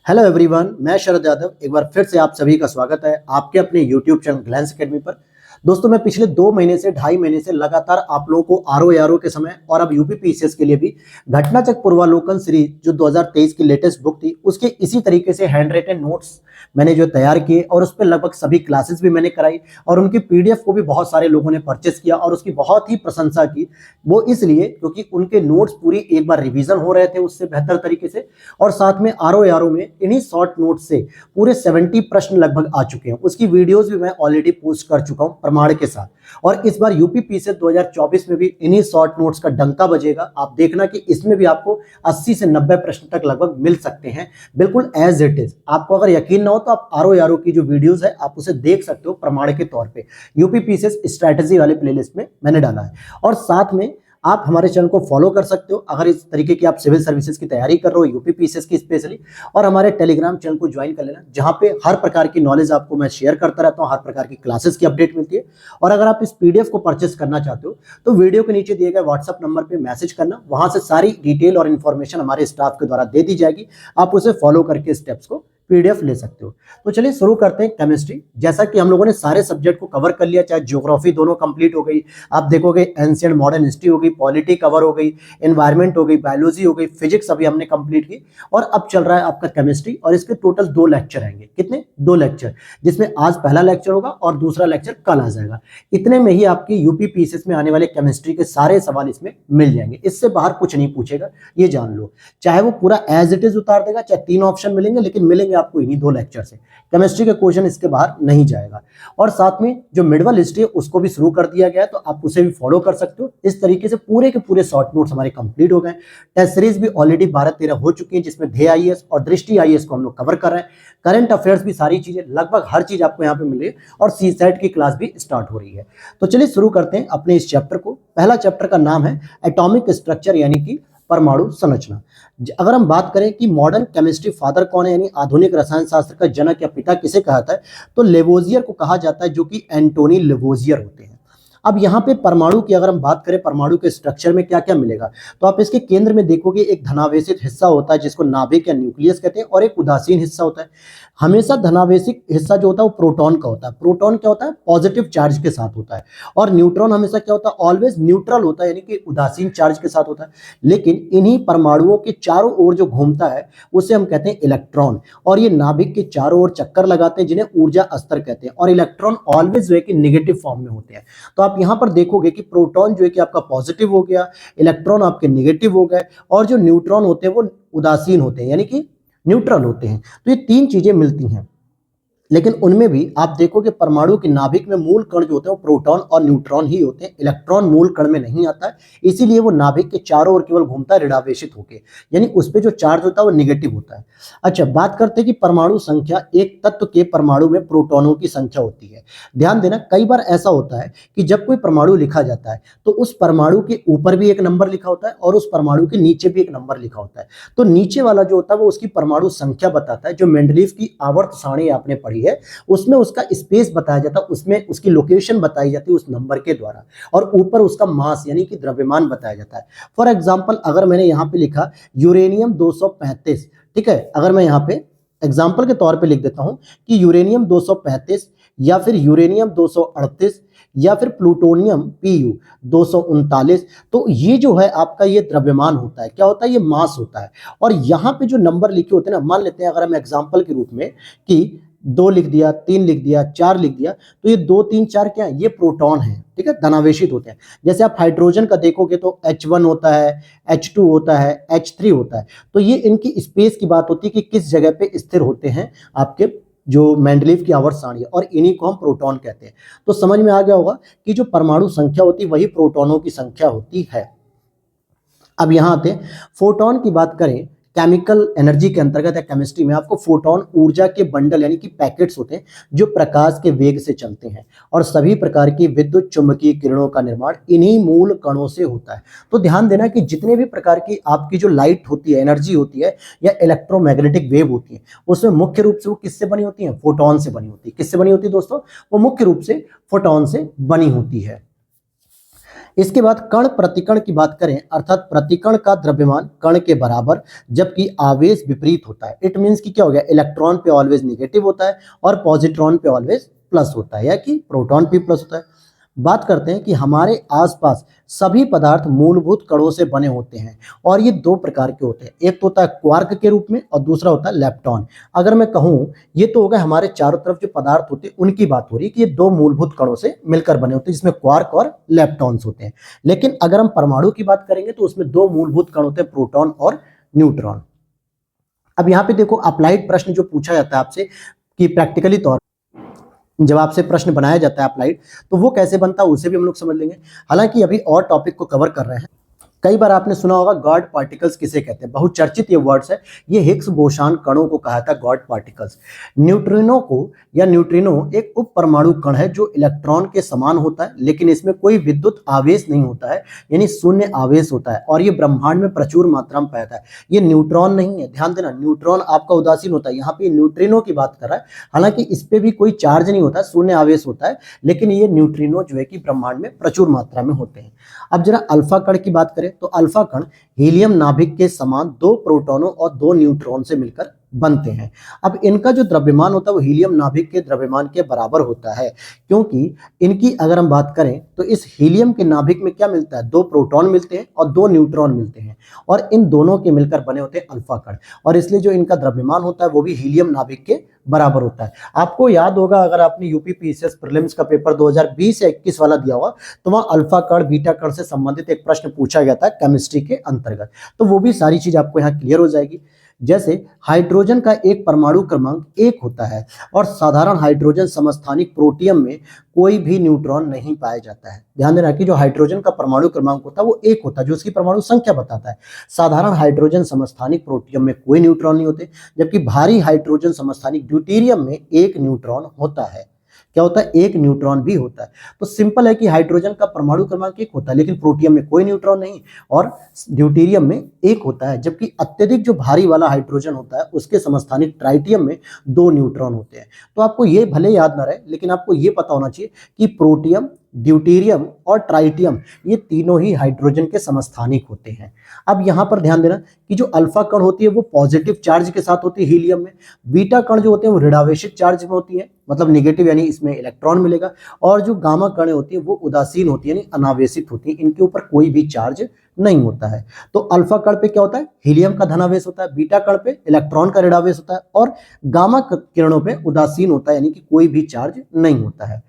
Hello everyone, मैं शरद यादव एक बार फिर से आप सभी का स्वागत है आपके अपने यूट्यूब चैनल ग्लैंस एकेडमी पर। दोस्तों, मैं पिछले 2 महीने से 2.5 महीने से लगातार आप लोगों को आरओ के समय और अब यूपी पीसीएस के लिए भी घटनाचक्र पूर्वालोकन सीरीज जो 2023 की लेटेस्ट बुक थी उसके इसी तरीके से हैंड रिटन नोट्स मैंने जो तैयार किए और उस पर लगभग सभी क्लासेस भी मैंने कराई और उनकी पीडीएफ को भी बहुत सारे लोगों ने परचेस किया और उसकी बहुत ही प्रशंसा की। वो इसलिए क्योंकि उनके नोट्स पूरी एक बार रिवीजन हो रहे थे उससे बेहतर तरीके से, और साथ में आरओ में इन्हीं शॉर्ट नोट से पूरे 70 प्रश्न लगभग आ चुके हैं। उसकी वीडियोस भी मैं ऑलरेडी पोस्ट कर चुका हूं प्रमाण के साथ। और इस बार यूपी पीसीएस 2024 में भी इन्हीं शॉर्ट नोट्स का डंका बजेगा। आप देखना कि इसमें भी आपको 80 से 90 प्रश्न तक लगभग मिल सकते हैं, बिल्कुल एज इट इज। आपको अगर यकीन ना हो तो आप आरओ की जो वीडियोस है आप उसे देख सकते हो प्रमाण के तौर पे। यूपी पीसीएस स्ट्रैटेजी वाले प्लेलिस्ट में मैंने डाला है। और साथ में आप हमारे चैनल को फॉलो कर सकते हो अगर इस तरीके की आप सिविल सर्विसेज की तैयारी कर रहे हो, यूपी पीसीएस की स्पेशली। और हमारे टेलीग्राम चैनल को ज्वाइन कर लेना, जहां पे हर प्रकार की नॉलेज आपको मैं शेयर करता रहता हूं, हर प्रकार की क्लासेस की अपडेट मिलती है। और अगर आप इस पीडीएफ को परचेस करना चाहते हो तो वीडियो के नीचे दिए गए व्हाट्सएप नंबर पर मैसेज करना, वहां से सारी डिटेल और इन्फॉर्मेशन हमारे स्टाफ के द्वारा दे दी जाएगी। आप उसे फॉलो करके स्टेप्स को पीडीएफ ले सकते हो। तो चलिए शुरू करते हैं केमिस्ट्री। जैसा कि हम लोगों ने सारे सब्जेक्ट को कवर कर लिया, चाहे ज्योग्राफी दोनों कंप्लीट हो गई, आप देखोगे एंशिएंट मॉडर्न हिस्ट्री हो गई, पॉलिटी कवर हो गई, एनवायरनमेंट हो गई, बायोलॉजी हो गई, फिजिक्स अभी हमने कंप्लीट की, और अब चल रहा है आपका केमिस्ट्री। और इसके टोटल 2 लेक्चर आएंगे। कितने? 2 लेक्चर, जिसमें आज पहला लेक्चर होगा और दूसरा लेक्चर कल आ जाएगा। इतने में ही आपकी यूपी पीसीएस में आने वाले केमिस्ट्री के सारे सवाल इसमें मिल जाएंगे। इससे बाहर कुछ नहीं पूछेगा, ये जान लो। चाहे वो पूरा एज इट इज उतार देगा, चाहे 3 ऑप्शन मिलेंगे, लेकिन मिलेंगे आपको इन्हीं 2 लेक्चर से। केमिस्ट्री के क्वेश्चन इसके बाहर नहीं जाएगा। और साथ में जो मिडवल हिस्ट्री है उसको भी शुरू कर दिया गया है, तो आप उसे भी फॉलो कर सकते हो। इस तरीके से पूरे के पूरे शॉर्ट नोट्स हमारे कंप्लीट हो गए। टेस्ट सीरीज भी ऑलरेडी 12-13 हो चुकी है, जिसमें ध्येय आईएएस और दृष्टि आईएएस को हम लोग कवर कर रहे हैं। करंट अफेयर्स भी सारी चीजें, लगभग हर चीज आपको यहाँ पे मिल रही है। और सीसेट की क्लास भी स्टार्ट हो रही है। तो चलिए शुरू करते हैं अपने इस चैप्टर को। पहला चैप्टर का नाम है एटॉमिक स्ट्रक्चर, यानी कि परमाणु संरचना। अगर हम बात करें कि मॉडर्न केमिस्ट्री फादर कौन है, यानी आधुनिक रसायन शास्त्र का जनक या पिता किसे कहा जाता है, तो लेवोजियर को कहा जाता है, जो कि एंटोनी लेवोजियर होते हैं। अब यहाँ पे परमाणु की अगर हम बात करें, परमाणु के स्ट्रक्चर में क्या क्या मिलेगा, तो आप इसके केंद्र में देखोगे एक धनावेशित हिस्सा होता है जिसको नाभिक या न्यूक्लियस कहते हैं, और एक उदासीन हिस्सा होता है। हमेशा धनावेशित हिस्सा जो होता है वो प्रोटॉन का होता है। प्रोटॉन क्या होता है? पॉजिटिव चार्ज के साथ होता है। और न्यूट्रॉन हमेशा क्या होता है? ऑलवेज न्यूट्रल होता है, यानी कि उदासीन चार्ज के साथ होता है। लेकिन इन्हीं परमाणुओं के चारों ओर जो घूमता है उसे हम कहते हैं इलेक्ट्रॉन। और ये नाभिक के चारों ओर चक्कर लगाते हैं, जिन्हें ऊर्जा स्तर कहते हैं। और इलेक्ट्रॉन ऑलवेज जो है कि निगेटिव फॉर्म में होते हैं। तो आप यहां पर देखोगे कि प्रोटॉन जो है कि आपका पॉजिटिव हो गया, इलेक्ट्रॉन आपके नेगेटिव हो गए, और जो न्यूट्रॉन होते हैं वो उदासीन होते हैं, यानी कि न्यूट्रल होते हैं। तो ये 3 चीजें मिलती हैं। लेकिन उनमें भी आप देखोगे परमाणु के नाभिक में मूल कण जो होते हैं वो प्रोटॉन और न्यूट्रॉन ही होते हैं। इलेक्ट्रॉन मूल कण में नहीं आता है, इसीलिए वो नाभिक के चारों ओर केवल घूमता है ऋणावेशित होकर, यानी उस पर जो चार्ज होता है वो निगेटिव होता है। अच्छा, बात करते हैं कि परमाणु संख्या, एक तत्व के परमाणु में प्रोटॉनों की संख्या होती है। ध्यान देना, कई बार ऐसा होता है कि जब कोई परमाणु लिखा जाता है तो उस परमाणु के ऊपर भी एक नंबर लिखा होता है और उस परमाणु के नीचे भी एक नंबर लिखा होता है। तो नीचे वाला जो होता है वो उसकी परमाणु संख्या बताता है। जो मेंडलीव की आवर्त सारणी आपने पढ़ी है उसमें उसका स्पेस बताया जाता है, उसमें उसकी लोकेशन बताई जाती है उस नंबर के द्वारा। और ऊपर उसका मास यानी कि द्रव्यमान बताया जाता है। फॉर एग्जांपल, अगर मैंने यहां पे लिखा यूरेनियम 235, ठीक है, अगर मैं यहां पे एग्जांपल के तौर पे लिख देता हूं कि यूरेनियम 235 या फिर यूरेनियम 238 या फिर प्लूटोनियम Pu 239, तो ये जो है आपका ये द्रव्यमान होता है। क्या होता है? ये मास होता है। और यहाँ पे जो नंबर लिखे होते हैं ना, मान लेते हैं अगर हम एग्जाम्पल के रूप में कि 2 लिख दिया, 3 लिख दिया, 4 लिख दिया, तो ये 2, 3, 4 क्या है? ये प्रोटॉन है, ठीक है, धनावेशित होते हैं। जैसे आप हाइड्रोजन का देखोगे तो H1 होता है, H2 होता है, H3 होता है। तो ये इनकी स्पेस की बात होती है कि किस जगह पे स्थिर होते हैं आपके जो मेंडलीव की आवर्त सारणी है, और इन्हीं को हम प्रोटॉन कहते हैं। तो समझ में आ गया होगा कि जो परमाणु संख्या होती है वही प्रोटॉनों की संख्या होती है। अब यहां आते हैं, फोटोन की बात करें, केमिकल एनर्जी के अंतर्गत है केमिस्ट्री में, आपको फोटोन ऊर्जा के बंडल यानी कि पैकेट्स होते हैं जो प्रकाश के वेग से चलते हैं। और सभी प्रकार की विद्युत चुंबकीय किरणों का निर्माण इन्हीं मूल कणों से होता है। तो ध्यान देना कि जितने भी प्रकार की आपकी जो लाइट होती है, एनर्जी होती है, या इलेक्ट्रोमैग्नेटिक वेव होती है, उसमें मुख्य रूप से वो किससे बनी होती है? फोटोन से बनी होती है। किससे बनी होती है दोस्तों? वो मुख्य रूप से फोटोन से बनी होती है। इसके बाद कण प्रतिकण की बात करें, अर्थात प्रतिकण का द्रव्यमान कण के बराबर जबकि आवेश विपरीत होता है। इट मीन्स कि क्या हो गया, इलेक्ट्रॉन पे ऑलवेज निगेटिव होता है और पॉजिट्रॉन पे ऑलवेज प्लस होता है, या कि प्रोटॉन पे प्लस होता है। बात करते हैं कि हमारे आसपास सभी पदार्थ मूलभूत कणों से बने होते हैं और ये दो प्रकार के होते हैं, एक तो होता है क्वार्क के रूप में और दूसरा होता है लेप्टॉन। अगर मैं कहूं, ये तो होगा हमारे चारों तरफ जो पदार्थ होते हैं उनकी बात हो रही है कि ये दो मूलभूत कणों से मिलकर बने होते हैं जिसमें क्वार्क और लेप्टॉन्स होते हैं। लेकिन अगर हम परमाणु की बात करेंगे तो उसमें दो मूलभूत कण होते हैं, प्रोटॉन और न्यूट्रॉन। अब यहाँ पे देखो अप्लाइड प्रश्न जो पूछा जाता है आपसे कि प्रैक्टिकली तौर जब आपसे प्रश्न बनाया जाता है अप्लाइड, तो वो कैसे बनता है उसे भी हम लोग समझ लेंगे। हालांकि अभी और टॉपिक को कवर कर रहे हैं। कई बार आपने सुना होगा गॉड पार्टिकल्स किसे कहते हैं, बहुत चर्चित ये वर्ड्स है। ये हिग्स बोसान कणों को कहा था गॉड पार्टिकल्स। न्यूट्रिनो को या न्यूट्रिनो एक उप परमाणु कण है जो इलेक्ट्रॉन के समान होता है, लेकिन इसमें कोई विद्युत आवेश नहीं होता है, यानी शून्य आवेश होता है और ये ब्रह्मांड में प्रचुर मात्रा में पाया है। ये न्यूट्रॉन नहीं है, ध्यान देना, न्यूट्रॉन आपका उदासीन होता है, यहाँ पे न्यूट्रिनो की बात कर रहा है। हालांकि इस पे भी कोई चार्ज नहीं होता, शून्य आवेश होता है, लेकिन ये न्यूट्रिनो जो है कि ब्रह्मांड में प्रचुर मात्रा में होते हैं। अब जरा अल्फा कण की बात करें तो अल्फा कण हीलियम नाभिक के समान दो प्रोटॉनों और दो न्यूट्रॉन से मिलकर बनते हैं। अब इनका जो द्रव्यमान होता है वो हीलियम नाभिक के द्रव्यमान के बराबर होता है, क्योंकि इनकी अगर हम बात करें तो इस हीलियम के नाभिक में क्या मिलता है, दो प्रोटॉन मिलते हैं और दो न्यूट्रॉन मिलते हैं और इन दोनों के मिलकर बने होते हैं अल्फा कण, और इसलिए जो इनका द्रव्यमान होता है वो भी हीलियम नाभिक के बराबर होता है। आपको याद होगा अगर आपने यूपी पीसीएस प्रीलिम्स का पेपर 2020 या 21 वाला दिया हुआ तो वहां अल्फा कण बीटा कण से संबंधित एक प्रश्न पूछा गया था केमिस्ट्री के अंतर्गत, तो वो भी सारी चीज आपको यहाँ क्लियर हो जाएगी। जैसे हाइड्रोजन का एक परमाणु क्रमांक 1 होता है और साधारण हाइड्रोजन समस्थानिक प्रोटियम में कोई भी न्यूट्रॉन नहीं पाया जाता है। ध्यान देना कि जो हाइड्रोजन का परमाणु क्रमांक होता है वो 1 होता है, जो उसकी परमाणु संख्या बताता है। साधारण हाइड्रोजन समस्थानिक प्रोटियम में कोई न्यूट्रॉन नहीं होते, जबकि भारी हाइड्रोजन समस्थानिक ड्यूटेरियम में एक न्यूट्रॉन होता है। क्या होता है, एक न्यूट्रॉन भी होता है। तो सिंपल है कि हाइड्रोजन का परमाणु क्रमांक 1 होता है, लेकिन प्रोटियम में कोई न्यूट्रॉन नहीं और ड्यूटेरियम में 1 होता है, जबकि अत्यधिक जो भारी वाला हाइड्रोजन होता है उसके समस्थानिक ट्राइटियम में 2 न्यूट्रॉन होते हैं। तो आपको ये भले याद ना रहे, लेकिन आपको ये पता होना चाहिए कि प्रोटियम, ड्यूटेरियम और ट्राइटियम ये तीनों ही हाइड्रोजन के समस्थानिक होते हैं। अब यहाँ पर ध्यान देना कि जो अल्फा कण होती है वो पॉजिटिव चार्ज के साथ होती है हीलियम में, बीटा कण जो होते हैं वो ऋणावेशित चार्ज में होती है, मतलब निगेटिव यानी इसमें इलेक्ट्रॉन मिलेगा, और जो गामा कण होती है वो उदासीन होती है यानी अनावेशित होती है, इनके ऊपर कोई भी चार्ज नहीं होता है। तो अल्फा कण पे क्या होता है, हीलियम का धनावेश होता है, बीटा कण पे इलेक्ट्रॉन का ऋणावेश होता है और गामा किरणों पे उदासीन होता है यानी कि कोई भी चार्ज नहीं होता है।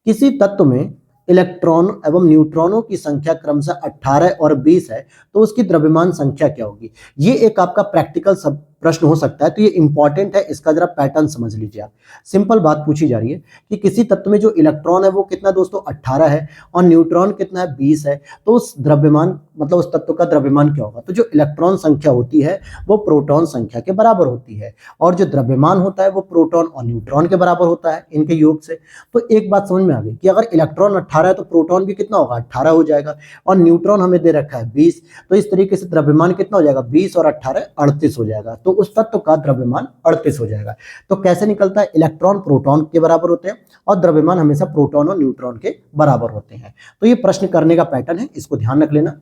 किसी तत्व में इलेक्ट्रॉन एवं न्यूट्रॉनों की संख्या क्रमशः 18 और 20 है तो उसकी द्रव्यमान संख्या क्या होगी। ये एक आपका प्रैक्टिकल सब प्रश्न हो सकता है, तो ये इंपॉर्टेंट है, इसका जरा पैटर्न समझ लीजिए आप। सिंपल बात पूछी जा रही है कि किसी तत्व में जो इलेक्ट्रॉन है वो कितना दोस्तों 18 है और न्यूट्रॉन कितना है 20 है, तो उस द्रव्यमान मतलब उस तत्व का द्रव्यमान क्या होगा। तो जो इलेक्ट्रॉन संख्या होती है वो प्रोटॉन संख्या के बराबर होती है और जो द्रव्यमान होता है वो प्रोटॉन और न्यूट्रॉन के बराबर होता है इनके योग से। तो एक बात समझ में आ गई कि अगर इलेक्ट्रॉन 18 है तो प्रोटॉन भी कितना होगा 18 हो जाएगा, और न्यूट्रॉन हमें दे रखा है 20, तो इस तरीके से द्रव्यमान कितना हो जाएगा 20 और 18 38 हो जाएगा, तो उस तत्व का द्रव्यमान 38 हो जाएगा। तो कैसे निकलता है, इलेक्ट्रॉन प्रोटॉन के बराबर होते हैं और द्रव्यमान हमेशा प्रोटॉन और न्यूट्रॉन के बराबर होते हैं। तो ये प्रश्न करने का पैटर्न है, इसको ध्यान रख लेना।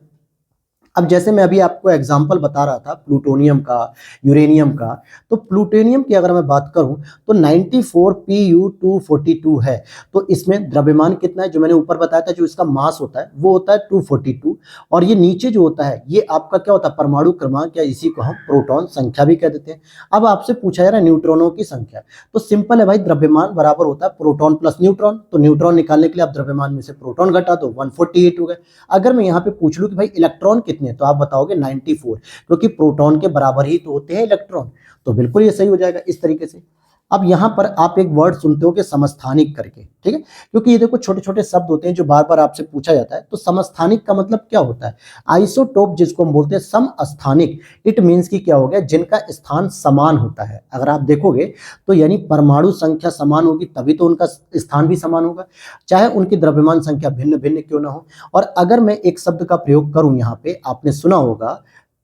अब जैसे मैं अभी आपको एग्जांपल बता रहा था प्लूटोनियम का, यूरेनियम का, तो प्लूटोनियम की अगर मैं बात करूं तो 94Pu242 है, तो इसमें द्रव्यमान कितना है, जो मैंने ऊपर बताया था जो इसका मास होता है वो होता है 242, और ये नीचे जो होता है ये आपका क्या होता है परमाणु क्रमांक, या इसी को हम प्रोटॉन संख्या भी कह देते हैं। अब आपसे पूछा जा रहा है न्यूट्रॉनों की संख्या, तो सिंपल है भाई, द्रव्यमान बराबर होता है प्रोटॉन प्लस न्यूट्रॉन, तो न्यूट्रॉन निकालने के लिए आप द्रव्यमान में से प्रोटॉन घटा दो 148 हो गए। अगर मैं यहाँ पे पूछ लूं कि भाई इलेक्ट्रॉन कितने, तो आप बताओगे 94, क्योंकि प्रोटॉन के बराबर ही तो होते हैं इलेक्ट्रॉन, तो बिल्कुल ये सही हो जाएगा इस तरीके से। अब यहां पर आप एक वर्ड सुनते हो कि समस्थानिक करके, ठीक है, क्योंकि ये देखो छोटे छोटे शब्द होते हैं जो बार बार आपसे पूछा जाता है। तो समस्थानिक का मतलब क्या होता है, आइसोटोप जिसको हम बोलते हैं समस्थानिक, इट मीन्स कि क्या हो गया, जिनका स्थान समान होता है। अगर आप देखोगे तो यानी परमाणु संख्या समान होगी तभी तो उनका स्थान भी समान होगा, चाहे उनकी द्रव्यमान संख्या भिन्न भिन्न क्यों ना हो। और अगर मैं एक शब्द का प्रयोग करूं यहाँ पे, आपने सुना होगा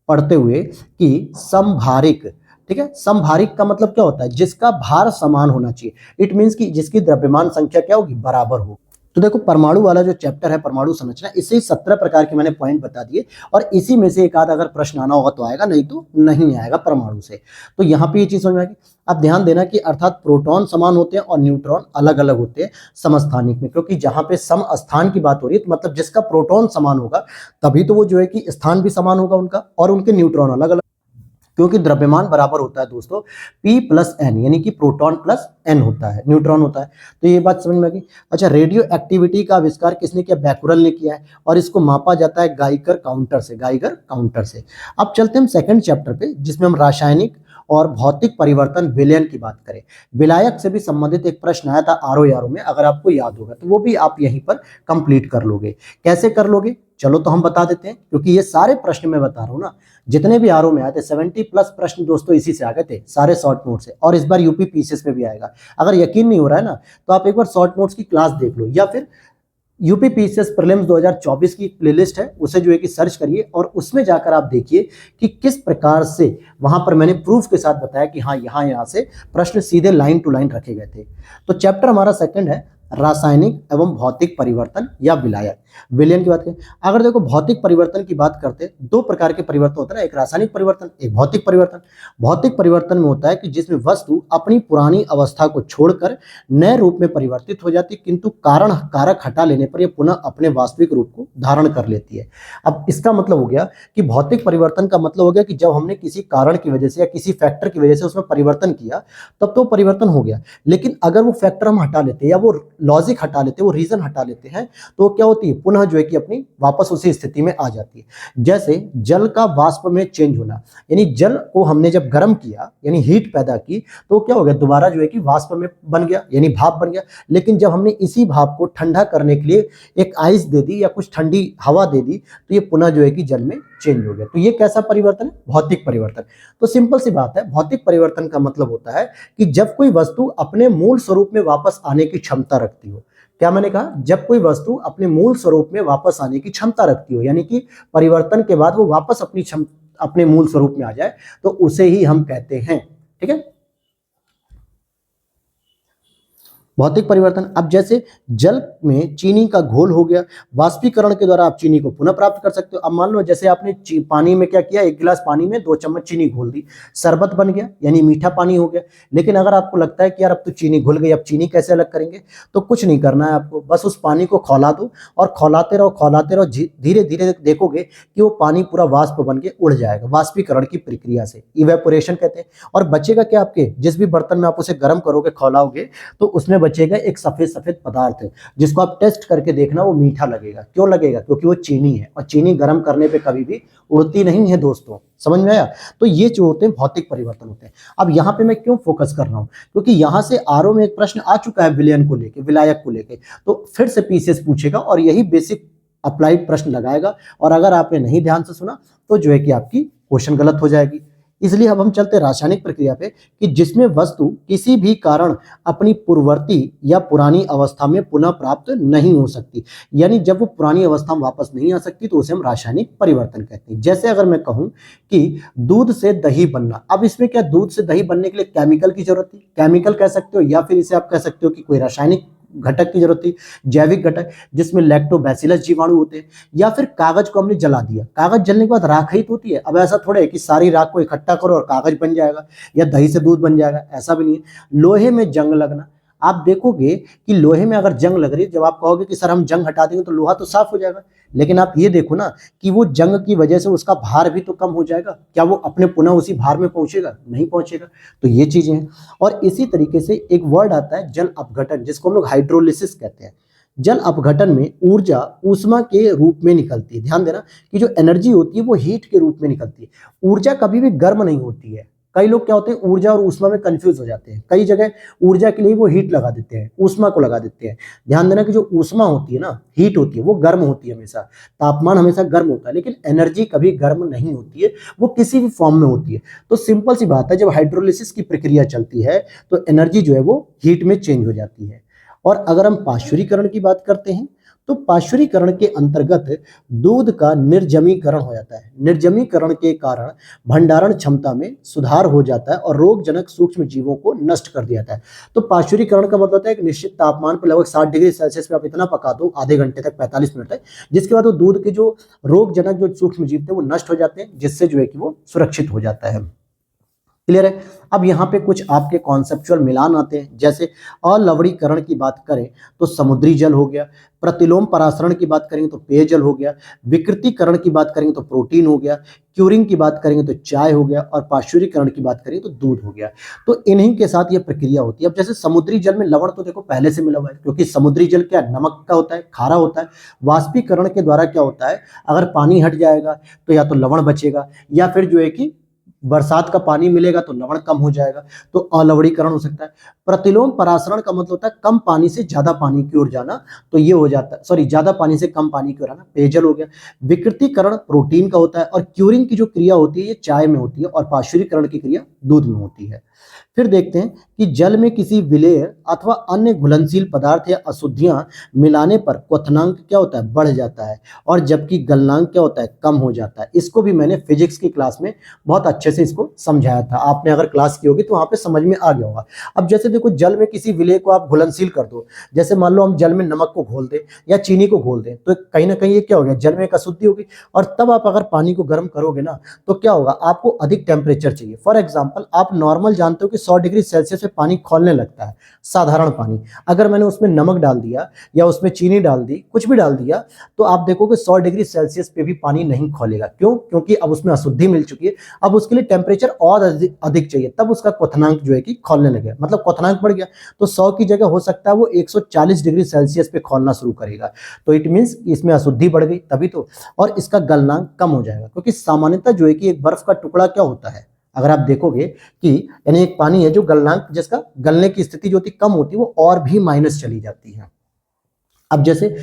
पढ़ते हुए कि समभारिक, ठीक है, समभारिक का मतलब क्या होता है, जिसका भार समान होना चाहिए। इट मींस कि जिसकी द्रव्यमान संख्या क्या होगी, बराबर हो। तो देखो परमाणु वाला जो चैप्टर है परमाणु संरचना, इससे ही 17 प्रकार के मैंने पॉइंट बता दिए और इसी में से एक आध अगर प्रश्न आना होगा तो आएगा, नहीं तो नहीं आएगा परमाणु से। तो यहाँ पे ये चीज समझ में आएगी। अब ध्यान देना कि अर्थात प्रोटॉन समान होते हैं और न्यूट्रॉन अलग अलग होते हैं समस्थानिक में, क्योंकि जहां पे सम स्थान की बात हो रही है तो मतलब जिसका प्रोटॉन समान होगा तभी तो वो जो है कि स्थान भी समान होगा उनका, और उनके न्यूट्रॉन अलग अलग, क्योंकि द्रव्यमान बराबर होता है दोस्तों P प्लस एन, यानी कि प्रोटॉन प्लस एन होता है, न्यूट्रॉन होता है। तो ये बात समझ में आ गई। अच्छा, रेडियो एक्टिविटी का आविष्कार किसने किया? बैकुरल ने किया है, और इसको मापा जाता है गाइगर काउंटर से, गाइगर काउंटर से। अब चलते हैं हम सेकंड चैप्टर पे, जिसमें हम रासायनिक और भौतिक परिवर्तन विलयन की बात करें। विलायक से भी संबंधित एक प्रश्न आया था आरो यारो में, अगर आपको याद होगा तो वो भी आप यहीं पर कंप्लीट कर लोगे। कैसे कर लोगे? चलो तो हम बता देते हैं, क्योंकि ये सारे प्रश्न मैं बता रहा हूं ना, जितने भी आरो में आए थे 70 प्लस प्रश्न दोस्तों इसी से आ गए थे, सारे शॉर्ट नोट से, और इस बार यूपी पीसीएस में भी आएगा। अगर यकीन नहीं हो रहा है ना तो आप एक बार शॉर्ट नोट्स की क्लास देख लो, या फिर यूपी पीसीएस प्रीलिम्स 2024 की प्लेलिस्ट है, उसे जो है कि सर्च करिए और उसमें जाकर आप देखिए कि किस प्रकार से वहां पर मैंने प्रूफ के साथ बताया कि हाँ यहाँ से प्रश्न सीधे लाइन टू लाइन रखे गए थे। तो चैप्टर हमारा सेकंड है रासायनिक एवं भौतिक परिवर्तन या विलायक, विलयन की बात करें। अगर देखो भौतिक परिवर्तन की बात करते हैं, दो प्रकार के परिवर्तन होता है, एक रासायनिक परिवर्तन, एक भौतिक परिवर्तन। भौतिक परिवर्तन में होता है कि जिसमें वस्तु अपनी पुरानी अवस्था को छोड़कर नए रूप में परिवर्तित हो जाती है, किंतु कारण कारक हटा लेने पर यह पुनः अपने वास्तविक रूप को धारण कर लेती है। अब इसका मतलब हो गया कि भौतिक परिवर्तन का मतलब हो गया कि जब हमने किसी कारण की वजह से या किसी फैक्टर की वजह से उसमें परिवर्तन किया तब तो परिवर्तन हो गया, लेकिन अगर वो फैक्टर हम हटा लेते हैं या वो लॉजिक हटा लेते हैं, वो रीजन हटा लेते हैं, तो क्या होती है? पुनः जो है कि अपनी वापस उसी स्थिति में आ जाती है। जैसे जल का वाष्प में चेंज होना, यानी जल को हमने जब गर्म किया यानी हीट पैदा की तो क्या हो गया? दोबारा जो है कि वाष्प में बन गया यानी भाप बन गया। लेकिन जब हमने इसी भाप को ठंडा करने के लिए एक आइस दे दी या कुछ ठंडी हवा दे दी तो ये पुनः जो है कि जल में चेंज हो गया। तो ये कैसा परिवर्तन है? भौतिक परिवर्तन। तो सिंपल सी बात है, भौतिक परिवर्तन का मतलब होता है कि जब कोई वस्तु अपने मूल स्वरूप में वापस आने की क्षमता रखती हो। क्या मैंने कहा? जब कोई वस्तु अपने मूल स्वरूप में वापस आने की क्षमता रखती हो, यानी कि परिवर्तन के बाद वो वापस अपने मूल स्वरूप में आ जाए, तो उसे ही हम कहते हैं। ठीक है, भौतिक परिवर्तन। अब जैसे जल में चीनी का घोल हो गया, वाष्पीकरण के द्वारा आप चीनी को पुनः प्राप्त कर सकते हो। अब मान लो जैसे आपने पानी में क्या किया, एक गिलास पानी में 2 चम्मच चीनी घोल दी, शरबत बन गया यानी मीठा पानी हो गया। लेकिन अगर आपको लगता है कि यार अब तो चीनी घुल गई, अब चीनी कैसे अलग करेंगे, तो कुछ नहीं करना है आपको, बस उस पानी को खौला दो और खौलाते रहो, धीरे धीरे देखोगे कि वो पानी पूरा वाष्प बन के उड़ जाएगा, वाष्पीकरण की प्रक्रिया से, इवेपोरेशन कहते हैं। और बचेगा क्या? आपके जिस भी बर्तन में आप उसे गर्म करोगे, खौलाओगे, तो उसमें बचेगा एक सफेद सफेद पदार्थ है, जिसको आप टेस्ट करके देखना, वो मीठा लगेगा। क्यों लगेगा? क्योंकि वो चीनी है, और चीनी गर्म करने पे कभी भी उड़ती नहीं है दोस्तों। समझ में आया? तो ये जो होते हैं भौतिक परिवर्तन होते हैं। अब यहाँ पे मैं क्यों फोकस कर रहा हूँ? क्योंकि यहाँ से आरओ में एक प्रश्न आ चुका है विलयन को लेके, विलायक को लेके, तो फिर से पीसीएस पूछेगा और यही बेसिक अप्लाइड प्रश्न लगाएगा। और अगर आपने नहीं ध्यान से सुना तो जो है कि आपकी क्वेश्चन गलत हो जाएगी। इसलिए अब हम चलते रासायनिक प्रक्रिया पे कि जिसमें वस्तु किसी भी कारण अपनी पूर्ववर्ती या पुरानी अवस्था में पुनः प्राप्त नहीं हो सकती, यानी जब वो पुरानी अवस्था में वापस नहीं आ सकती तो उसे हम रासायनिक परिवर्तन कहते हैं। जैसे अगर मैं कहूं कि दूध से दही बनना, अब इसमें क्या दूध से दही बनने के लिए केमिकल की जरूरत थी? केमिकल कह सकते हो, या फिर इसे आप कह सकते हो कि कोई रासायनिक घटक की जरूरत थी, जैविक घटक जिसमें लैक्टोबैसिलस जीवाणु होते हैं। या फिर कागज को हमने जला दिया, कागज जलने के बाद राख ही तो होती है। अब ऐसा थोड़ा है कि सारी राख को इकट्ठा करो और कागज बन जाएगा या दही से दूध बन जाएगा, ऐसा भी नहीं है। लोहे में जंग लगना, आप देखोगे कि लोहे में अगर जंग लग रही है, जब आप कहोगे कि सर हम जंग हटा देंगे तो लोहा तो साफ हो जाएगा, लेकिन आप ये देखो ना कि वो जंग की वजह से उसका भार भी तो कम हो जाएगा। क्या वो अपने पुनः उसी भार में पहुंचेगा? नहीं पहुंचेगा। तो ये चीजें हैं। और इसी तरीके से एक वर्ड आता है जल अपघटन, जिसको हम लोग हाइड्रोलिसिस कहते हैं। जल अपघटन में ऊर्जा ऊष्मा के रूप में निकलती है। ध्यान देना कि जो एनर्जी होती है वो हीट के रूप में निकलती है। ऊर्जा कभी भी गर्म नहीं होती है। कई लोग क्या होते हैं, ऊर्जा और ऊष्मा में कंफ्यूज हो जाते हैं। कई जगह ऊर्जा के लिए वो हीट लगा देते हैं, ऊष्मा को लगा देते हैं। ध्यान देना कि जो ऊष्मा होती है ना, हीट होती है, वो गर्म होती है हमेशा, तापमान हमेशा गर्म होता है, लेकिन एनर्जी कभी गर्म नहीं होती है, वो किसी भी फॉर्म में होती है। तो सिंपल सी बात है, जब हाइड्रोलिसिस की प्रक्रिया चलती है तो एनर्जी जो है वो हीट में चेंज हो जाती है। और अगर हम पाश्चुरीकरण की बात करते हैं तो पाश्चुरीकरण के अंतर्गत दूध का निर्जमीकरण हो जाता है। निर्जमीकरण के कारण भंडारण क्षमता में सुधार हो जाता है और रोगजनक सूक्ष्म जीवों को नष्ट कर दिया जाता है। तो पाश्चुरीकरण का मतलब होता है कि निश्चित तापमान पर लगभग 60 डिग्री सेल्सियस पे आप इतना पका दो आधे घंटे तक, 45 मिनट तक, जिसके बाद वो दूध के जो रोगजनक जो सूक्ष्म जीव थे वो नष्ट हो जाते हैं, जिससे जो है कि वो सुरक्षित हो जाता है। क्लियर है। अब यहाँ पे कुछ आपके कॉन्सेप्चुअल मिलान आते हैं। जैसे अलवणीकरण की बात करें तो समुद्री जल हो गया, प्रतिलोम परासरण की बात करेंगे तो पेयजल हो गया, विकृतीकरण की बात करेंगे तो प्रोटीन हो गया, क्यूरिंग की बात करेंगे तो चाय हो गया, और पाश्चुरीकरण की बात करेंगे तो दूध हो गया। तो इन्हीं के साथ ये प्रक्रिया होती है। अब जैसे समुद्री जल में लवण तो देखो पहले से मिला हुआ है, क्योंकि समुद्री जल क्या नमक का होता है, खारा होता है। वाष्पीकरण के द्वारा क्या होता है, अगर पानी हट जाएगा तो या तो लवण बचेगा, या फिर जो है कि बरसात का पानी मिलेगा तो लवण कम हो जाएगा, तो अलवणीकरण हो सकता है। प्रतिलोम परासरण का मतलब होता है कम पानी से ज्यादा पानी की ओर जाना, तो ये हो जाता है, सॉरी, ज्यादा पानी से कम पानी की ओर आना, पेयजल हो गया। विकृतीकरण प्रोटीन का होता है, और क्यूरिंग की जो क्रिया होती है ये चाय में होती है, और पाश्चुरीकरण की क्रिया दूध में होती है। फिर देखते हैं कि जल में किसी विलेय अथवा अन्य घुलनशील पदार्थ या अशुद्धियां मिलाने पर क्वथनांक क्या होता है, बढ़ जाता है, और जबकि गलनांक क्या होता है, कम हो जाता है। इसको भी मैंने फिजिक्स की क्लास में बहुत अच्छे से इसको समझाया था, आपने अगर क्लास की होगी तो वहां पे समझ में आ गया होगा। अब जैसे देखो, जल में किसी विलेय को आप घुलनशील कर दो, जैसे मान लो हम जल में नमक को घोल दें या चीनी को घोल दें, तो कहीं ना कहीं ये क्या हो गया, जल में एक अशुद्धि होगी, और तब आप अगर पानी को गर्म करोगे ना, तो क्या होगा, आपको अधिक टेम्परेचर चाहिए। फॉर एग्जाम्पल, आप नॉर्मल जानते हो कि 100 डिग्री सेल्सियस पे पानी खौलने लगता है, साधारण पानी। अगर मैंने उसमें नमक डाल दिया या उसमें चीनी डाल दी, कुछ भी डाल दिया, तो आप देखोगे 100 डिग्री सेल्सियस पे भी पानी नहीं खौलेगा। क्यों? क्योंकि अब उसमें अशुद्धि मिल चुकी है। अब उसके लिए टेम्परेचर और अधिक चाहिए, तब उसका क्वथनांक जो है कि खौलने लगे, मतलब क्वथनांक बढ़ गया। तो 100 की जगह हो सकता है वो 140 डिग्री सेल्सियस पे खौलना शुरू करेगा। तो इट मीन्स इसमें अशुद्धि बढ़ गई, तभी तो। और इसका गलनांक कम हो जाएगा, क्योंकि सामान्यतः जो है कि एक बर्फ का टुकड़ा क्या होता है, अगर आप देखोगे कि यानी एक पानी है जो गलनांक, जिसका गलने की स्थिति जो होती कम होती है, वो और भी माइनस चली जाती है। अब जैसे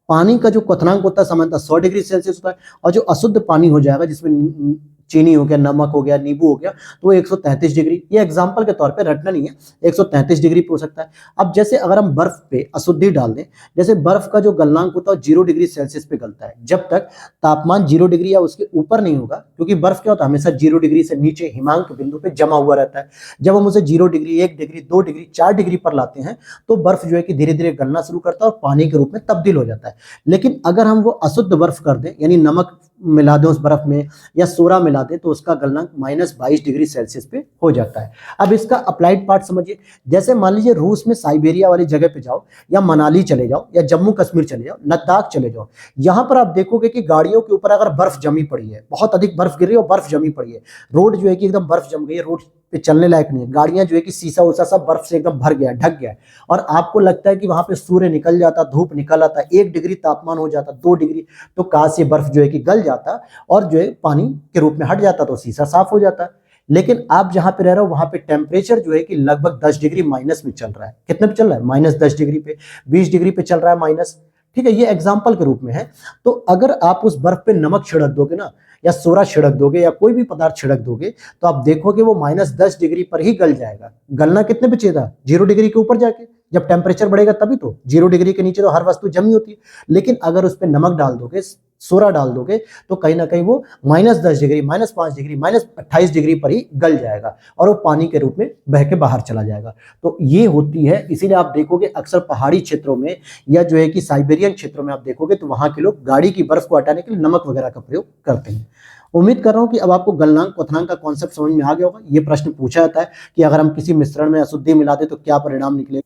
पानी का जो क्वथनांक होता है सामान्यतः 100 डिग्री सेल्सियस होता है, और जो अशुद्ध पानी हो जाएगा, जिसमें चीनी हो गया, नमक हो गया, नींबू हो गया, तो वो 133 डिग्री, ये एग्जांपल के तौर पे, रटना नहीं है, 133 डिग्री पे हो सकता है। अब जैसे अगर हम बर्फ पे अशुद्धि डाल दें, जैसे बर्फ का जो गलनांक होता है 0 डिग्री सेल्सियस पे गलता है, जब तक तापमान 0 डिग्री या उसके ऊपर नहीं होगा, क्योंकि बर्फ क्या होता है, हमेशा 0 डिग्री से नीचे हिमांक बिंदु पे जमा हुआ रहता है। जब हम उसे 0 डिग्री, 1 डिग्री, 2 डिग्री, 4 डिग्री पर लाते हैं, तो बर्फ जो है कि धीरे धीरे गलना शुरू करता है और पानी के रूप में तब्दील हो जाता है। लेकिन अगर हम वो अशुद्ध बर्फ कर दें, यानी नमक मिला दें उस बर्फ में या सोडा मिला दें, तो उसका गलनांक -22 डिग्री सेल्सियस पे हो जाता है। अब इसका अप्लाइड पार्ट समझिए। जैसे मान लीजिए रूस में साइबेरिया वाली जगह पे जाओ, या मनाली चले जाओ, या जम्मू कश्मीर चले जाओ, लद्दाख चले जाओ, यहां पर आप देखोगे कि गाड़ियों के ऊपर अगर बर्फ जमी पड़ी है, बहुत अधिक बर्फ गिर रही है और बर्फ जमी पड़ी है, रोड जो है कि एकदम बर्फ जम गई है, रोड पे चलने लायक नहीं है, गाड़ियां जो है कि शीशा उसा सब बर्फ से एकदम भर गया, ढक गया है, और आपको लगता है कि वहां पे सूर्य निकल जाता, धूप निकल आता, 1 डिग्री तापमान हो जाता, 2 डिग्री, तो काश ये बर्फ जो है कि गल जाता और जो है पानी के रूप में हट जाता, तो शीशा साफ हो जाता। लेकिन आप जहां पे रह रहे हो वहां पे टेम्परेचर जो है कि लगभग 10 डिग्री माइनस में चल रहा है। कितने पे चल रहा है? -10 डिग्री पे, 20 डिग्री पे चल रहा है माइनस। ठीक है, ये एग्जाम्पल के रूप में है। तो अगर आप उस बर्फ पे नमक छिड़क दोगे ना, या सोडा छिड़क दोगे, या कोई भी पदार्थ छिड़क दोगे, तो आप देखोगे वो -10 डिग्री पर ही गल जाएगा। गलना कितने पे चाहिए था? 0 डिग्री के ऊपर जाके, जब टेम्परेचर बढ़ेगा तभी तो। 0 डिग्री के नीचे तो हर वस्तु जमी होती है। लेकिन अगर उस पर नमक डाल दोगे, सोडा डाल दोगे, तो कहीं ना कहीं वो -10 डिग्री, -5 डिग्री, -28 डिग्री पर ही गल जाएगा, और वो पानी के रूप में बह के बाहर चला जाएगा। तो ये होती है। इसीलिए आप देखोगे अक्सर पहाड़ी क्षेत्रों में, या जो है कि साइबेरियन क्षेत्रों में आप देखोगे, तो वहां के लोग गाड़ी की बर्फ को हटाने के लिए नमक वगैरह का प्रयोग करते हैं। उम्मीद कर रहा हूं कि अब आपको गलनांक क्वथनांक का कॉन्सेप्ट समझ में आ गया होगा। ये प्रश्न पूछा जाता है कि अगर हम किसी मिश्रण में अशुद्धि मिला दे तो क्या परिणाम निकले।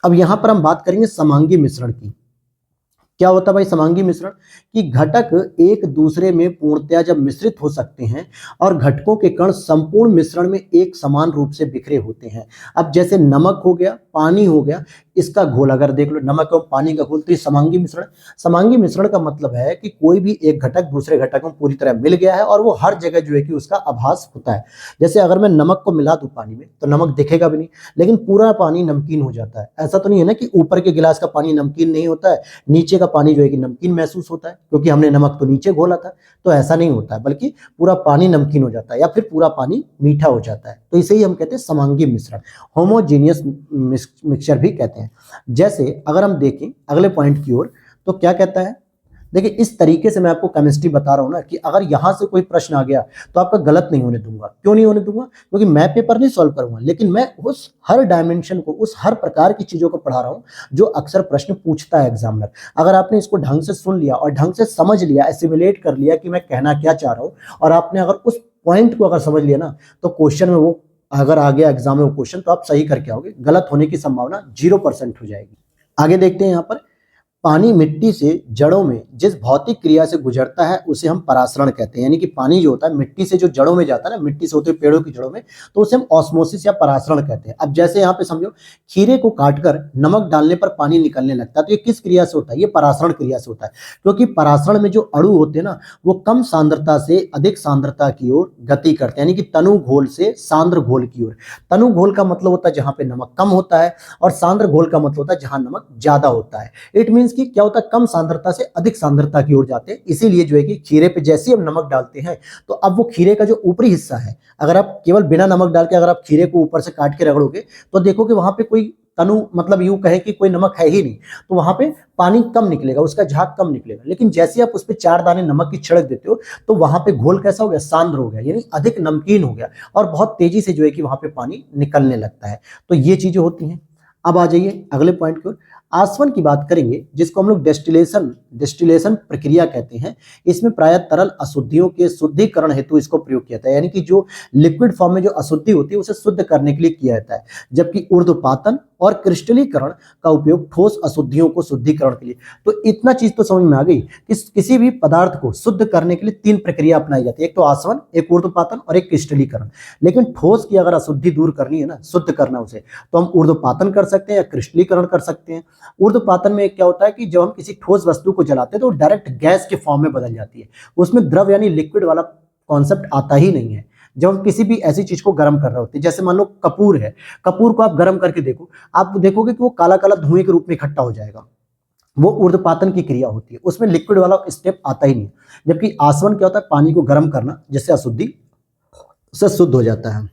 अब यहां पर हम बात करेंगे समांगी मिश्रण की। क्या होता है भाई समांगी मिश्रण? कि घटक एक दूसरे में पूर्णतया जब मिश्रित हो सकते हैं, और घटकों के कण संपूर्ण मिश्रण में एक समान रूप से बिखरे होते हैं। अब जैसे नमक हो गया, पानी हो गया, इसका घोल अगर देख लो, नमक और पानी का घोल, तो ये समांगी मिश्रण। समांगी मिश्रण का मतलब है कि कोई भी एक घटक दूसरे घटक में पूरी तरह मिल गया है, और वो हर जगह जो है कि उसका आभास होता है। जैसे अगर मैं नमक को मिला दूं पानी में, तो नमक दिखेगा भी नहीं, लेकिन पूरा पानी नमकीन हो जाता है। ऐसा तो नहीं है ना कि ऊपर के गिलास का पानी नमकीन नहीं होता है, नीचे का पानी जो है कि नमकीन महसूस होता है, क्योंकि हमने नमक तो नीचे घोला था। तो ऐसा नहीं होता है, बल्कि पूरा पानी नमकीन हो जाता है, या फिर पूरा पानी मीठा हो जाता है। तो इसे ही हम कहते हैं समांगी मिश्रण, होमोजीनियस मिक्सचर भी कहते हैं। जैसे अगर हम देखें अगले पॉइंट की ओर, तो क्या कहता है, देखिए इस तरीके से मैं आपको केमिस्ट्री बता रहा हूं ना कि अगर यहां से कोई प्रश्न आ गया तो आपका गलत नहीं होने दूंगा। क्यों नहीं होने दूंगा? क्योंकि मैं पेपर नहीं सॉल्व करूंगा, लेकिन मैं उस हर डायमेंशन को, उस हर प्रकार की चीजों को पढ़ा रहा हूं जो अक्सर प्रश्न पूछता है एग्जामिनर। अगर आपने इसको ढंग से सुन लिया और ढंग से समझ लिया, एसिमुलेट कर लिया कि मैं कहना क्या चाह रहा हूं, और आपने अगर उस पॉइंट को अगर समझ लिया ना, तो क्वेश्चन में वो अगर आ गया एग्जाम में वो क्वेश्चन, तो आप सही करके आओगे, गलत होने की संभावना 0% हो जाएगी। आगे देखते हैं यहाँ पर, पानी मिट्टी से जड़ों में जिस भौतिक क्रिया से गुजरता है उसे हम परासरण कहते हैं। यानी कि पानी जो होता है मिट्टी से जो जड़ों में जाता है ना, मिट्टी से होते हुए पेड़ों की जड़ों में, तो उसे हम ऑस्मोसिस या परासरण कहते हैं। अब जैसे यहाँ पे समझो, खीरे को काटकर नमक डालने पर पानी निकलने लगता है, तो ये किस क्रिया से होता है? ये परासरण क्रिया से होता है। क्योंकि परासरण में जो अणु होते हैं ना, वो कम सांद्रता से अधिक सांद्रता की ओर गति करते हैं, यानी कि तनु घोल से सांद्र घोल की ओर। तनु घोल का मतलब होता है जहां पे नमक कम होता है, और सांद्र घोल का मतलब होता है जहां नमक ज्यादा होता है। इट मींस कि क्या होता है, कम सांद्रता से अधिक सांद्रता की ओर जाते हैं। इसीलिए जो है कि खीरे पे जैसे हम नमक डालते हैं, तो अब वो खीरे का जो ऊपरी हिस्सा है, अगर आप केवल बिना नमक डाल के अगर आप खीरे को ऊपर से काट के रगड़ोगे, तो देखोगे वहां पे कोई तनु, मतलब यूं कहे कि कोई नमक है ही नहीं, तो वहां पे पानी कम निकलेगा, उसका झाग कम निकलेगा। लेकिन जैसे आप उस पर 4 दाने नमक की छिड़क देते हो, तो वहां पे घोल कैसा हो गया? सांद्र हो गया, यानी अधिक नमकीन हो गया, और बहुत तेजी से जो है कि वहां पे पानी निकलने लगता है। तो ये चीजें होती हैं। अब आ जाइए अगले पॉइंट की ओर। आसवन की बात करेंगे, जिसको हम लोग डिस्टिलेशन प्रक्रिया कहते हैं। इसमें प्रायः तरल अशुद्धियों के शुद्धिकरण हेतु इसको प्रयोग किया जाता है, यानी कि जो लिक्विड फॉर्म में जो अशुद्धि होती है उसे शुद्ध करने के लिए किया जाता है। जबकि ऊर्ध्वपातन और क्रिस्टलीकरण का उपयोग ठोस अशुद्धियों को शुद्धिकरण के लिए। तो इतना चीज तो समझ में आ गई कि किसी भी पदार्थ को शुद्ध करने के लिए 3 प्रक्रिया अपनाई जाती है, एक तो आसवन, एक ऊर्ध्वपातन और एक क्रिस्टलीकरण। लेकिन ठोस की अगर अशुद्धि दूर करनी है ना, शुद्ध करना उसे, तो हम ऊर्ध्वपातन कर सकते हैं या क्रिस्टलीकरण कर सकते हैं। ऊर्ध्वपातन में क्या होता है कि जब हम किसी ठोस वस्तु को जलाते हैं तो डायरेक्ट गैस के फॉर्म में बदल जाती है, उसमें द्रव यानी लिक्विड वाला कॉन्सेप्ट आता ही नहीं है। जब हम किसी भी ऐसी चीज को गर्म कर रहे होते हैं, जैसे मान लो कपूर है, कपूर को आप गर्म करके देखो, आप देखोगे कि वो काला काला धुएं के रूप में इकट्ठा हो जाएगा। वो ऊर्ध्वपातन की क्रिया होती है, उसमें लिक्विड वाला स्टेप आता ही नहीं। जबकि आसवन क्या होता है, पानी को गर्म करना, जिससे अशुद्धि से शुद्ध हो जाता है।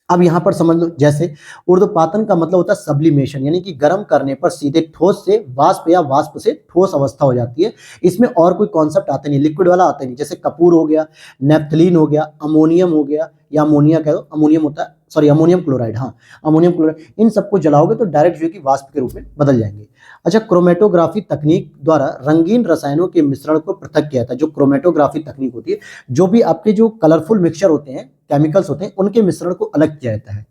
अब यहां पर समझ लो, जैसे ऊर्ध्वपातन का मतलब होता है सब्लिमेशन, यानी कि गर्म करने पर सीधे ठोस से वाष्प या वाष्प से ठोस अवस्था हो जाती है। इसमें और कोई कॉन्सेप्ट आता नहीं, लिक्विड वाला आता नहीं। जैसे कपूर हो गया, नेफ्थलीन हो गया, अमोनियम हो गया, या अमोनिया कह दो, अमोनियम होता है, सॉरी अमोनियम क्लोराइड, हाँ अमोनियम क्लोराइड, इन सबको जलाओगे तो डायरेक्ट जो है कि वाष्प के रूप में बदल जाएंगे। अच्छा, क्रोमेटोग्राफी तकनीक द्वारा रंगीन रसायनों के मिश्रण को पृथक किया जाता है। जो क्रोमेटोग्राफी तकनीक होती है, जो भी आपके जो कलरफुल मिक्सचर होते हैं, केमिकल्स होते हैं, उनके मिश्रण को अलग किया जाता है।